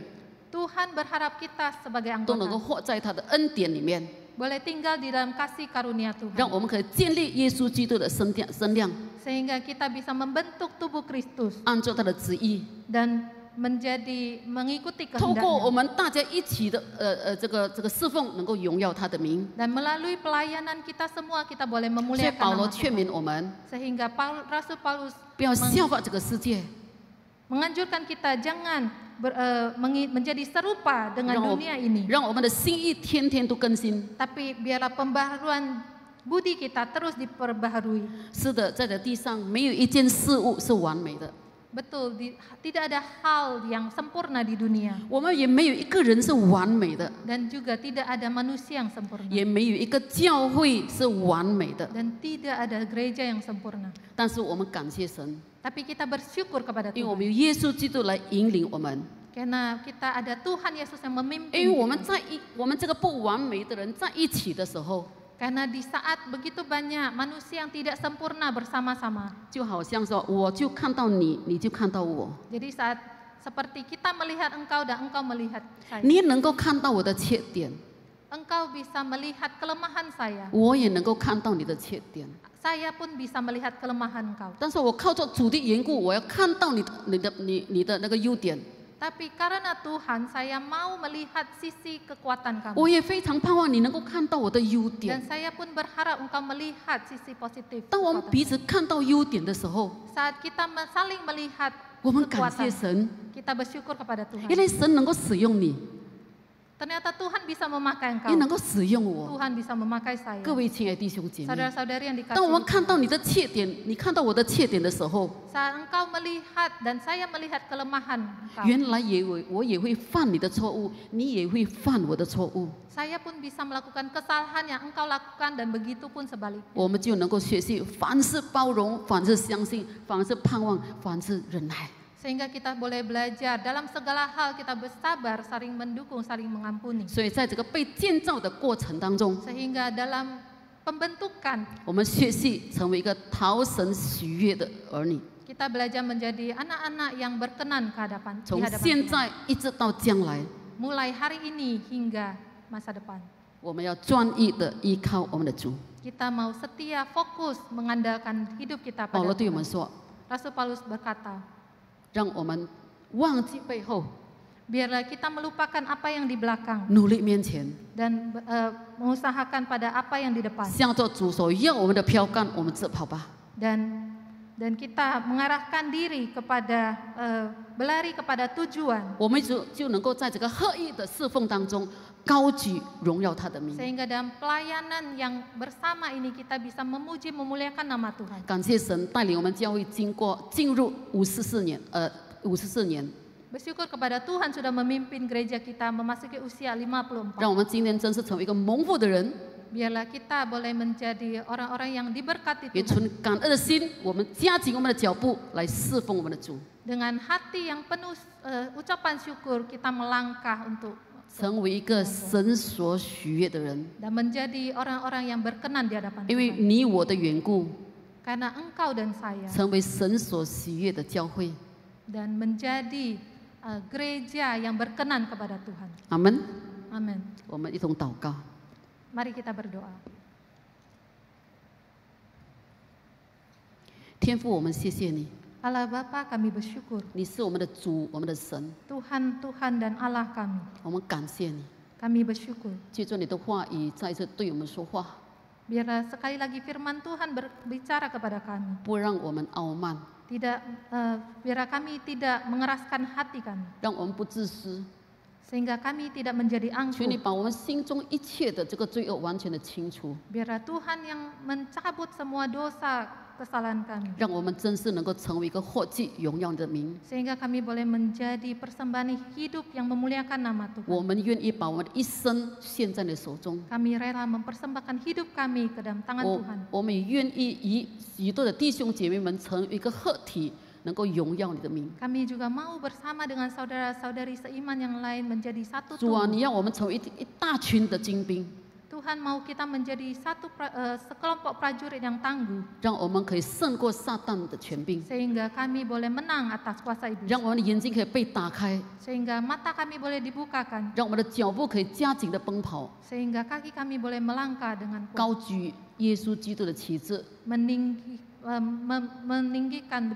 Tuhan berharap kita sebagai 都能够 anggota 活在他的恩典里面， boleh tinggal di dalam kasih karunia 让 Tuhan. 我们可以建立耶稣基督的身量， Sehingga kita bisa membentuk tubuh Kristus 按照他的旨意， dan mengikuti 透过我 kehendaknya. 们大家一起的这个侍奉，能够荣耀他的名。 Dan melalui pelayanan kita semua kita boleh 所以 memuliakan 保罗 nama 劝 Tuhan. 勉我们， Sehingga Rasul Paulus 不要效法这个世界， menganjurkan kita jangan menjadi serupa dengan 让我 dunia ini. 让我们的心意天天都更新。 Tapi biarlah pembaharuan budi kita terus diperbaharui. 是的，在这地上没有一件事物是完美的， Betul, tidak ada hal yang sempurna di dunia. 我们也没有一个人是完美的， Dan juga tidak ada manusia yang sempurna. 也没有一个教会是完美的。 Dan tidak ada gereja yang sempurna. 但是我们感谢神， Tapi kita bersyukur kepada 因为我 Tuhan. 们有耶稣基督来引领我们。 Karena kita ada Tuhan Yesus yang 因 memimpin 为我们 kita. 我们这个不完美的人在一起的时候， Karena di saat begitu banyak manusia yang tidak sempurna bersama-sama. 就好像说，我就看到你，你就看到我， Jadi saat seperti kita melihat engkau dan engkau melihat saya. 你也能够看到我的缺点， Engkau bisa melihat kelemahan saya. 我也能够看到你的缺点。 Saya pun bisa melihat kelemahan engkau. 但是我靠着主的缘故，我要看到你的那个优点。 Tapi karena Tuhan, saya mau melihat sisi kekuatan kamu. 我也非常盼望你能够看到我的优 Dan 点。 saya pun berharap engkau melihat sisi positif. 当我们 kekuatan. 彼此看到优点的时候， Saat kita saling melihat 我们感谢 kekuatan, 神， kita bersyukur kepada 因 Tuhan. 为神能够使用你， Ternyata Tuhan bisa memakai 也 engkau. 能够使用我。 Tuhan bisa memakai saya. 各位亲爱的弟兄姐妹， Saudara-saudari yang 当我们 dikasihi 看 Tuhan. 到你的缺点，你看到我的缺点的时候， Saat engkau melihat dan saya melihat kelemahan engkau, 原来我也会犯你的错误，你也会犯我的错误， saya pun bisa melakukan kesalahan yang engkau lakukan dan begitu pun sebaliknya. 我们就能够学习凡事包容，凡事相信，凡事盼望，凡事忍耐。 Sehingga kita boleh belajar dalam segala hal kita bersabar, saling mendukung, saling mengampuni. 所以在这个被建造的过程当中， Sehingga dalam pembentukan 我们学习成为一个讨神喜悦的儿女， kita belajar menjadi anak-anak yang berkenan di 从 hadapan 现 Tuhan. 在一直到将来， Mulai hari ini hingga masa depan. 我们要专一的依靠我们的主。 Kita mau setia, fokus mengandalkan hidup kita 保罗 pada 对我们 Tuhan. 说 Rasul Paulus berkata, 让我们忘记背后， biarlah kita melupakan apa yang di belakang 努力面前， dan mengusahakan pada apa yang di depan. 向着主所要我们的标杆，我们直跑吧。 Dan kita mengarahkan diri kepada berlari kepada tujuan, 我们就能够在这个合一的侍奉当中高举荣耀他的名。 sehingga dalam pelayanan yang bersama ini kita bisa memuji memuliakan nama Tuhan. 感谢神带领我们教会进入54年， Bersyukur kepada Tuhan sudah memimpin gereja kita memasuki usia 54. 让我们今天真是成为一个蒙福的人， Biarlah kita boleh menjadi orang-orang yang diberkati 也 Tuhan. 存感恩的心，我们加紧我们的脚步来侍奉我们的主， Dengan hati yang penuh ucapan syukur kita melangkah untuk 成为一个神所喜悦的人。 dan menjadi orang-orang yang berkenan di hadapan 因为 Tuhan. 你我的缘故， Karena engkau dan saya 成为神所喜悦的教会。 dan menjadi gereja yang berkenan kepada Tuhan. 阿门。 Amin. 我们一同祷告。 Mari kita berdoa. 天父，我们谢谢你， Allah Bapa, kami bersyukur. 你是我们的主，我们的神， Tuhan dan Allah kami. 我们感谢你。 Kami bersyukur. 借着你的话语，再一次对我们说话， Biarlah sekali lagi firman Tuhan berbicara kepada kami. 不让我们傲慢， Biarlah kami tidak mengeraskan hati kami. 让我们不自私。 Sehingga kami tidak menjadi 求你 angkuh. 把我们心中一切的这个罪恶完全的清除， Biarlah Tuhan yang mencabut semua dosa kesalahan kami. 让我们真是能够成为一个获祭荣耀你的名。 Sehingga kami boleh menjadi persembahan hidup yang memuliakan nama 我 Tuhan. 们愿意把我们的一生献在你手中， Kami rela mempersembahkan hidup kami ke dalam tangan Tuhan. 我们也愿意与许多的弟兄姐妹们成为一个合体，能够荣耀你的名。 Kami juga mau bersama dengan saudara-saudari seiman yang lain menjadi satu 主啊， tubuh. 你让我们成为一大群的精兵， Tuhan mau kita menjadi sekelompok prajurit yang tangguh. 让我们可以胜过撒旦的权柄， Sehingga kami boleh menang atas kuasa iblis. 让我们的眼睛可以被打开， Sehingga mata kami boleh dibukakan. 让我们的脚步可以加紧的奔跑， Sehingga kaki kami boleh melangkah dengan kuat. 高举耶稣基督的旗帜， Meninggikan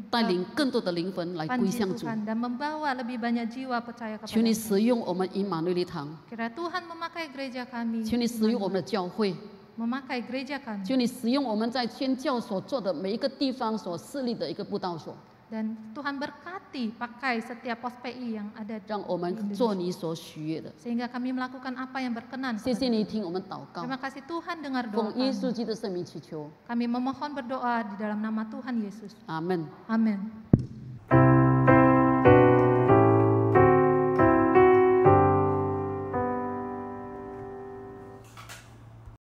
带领更多的灵魂来归 panji 向主。 Tuhan dan membawa lebih banyak jiwa percaya 求你 kepada Tuhan. 使用我们以马内利堂， Kira Tuhan memakai gereja kami, 求你使用我们的教会， memakai gereja kami, 求你使用我们在宣教所做的每一个地方所设立的一个布道所， dan Tuhan berkati pakai setiap pos PI yang ada 让我们做你所许悦的。 sehingga kami melakukan apa yang berkenan. 谢谢你听我们祷告， Terima kasih Tuhan dengar doa 奉耶 kami. 稣基督的圣名祈求， Kami memohon berdoa di dalam nama Tuhan Yesus. 阿门。 Amin.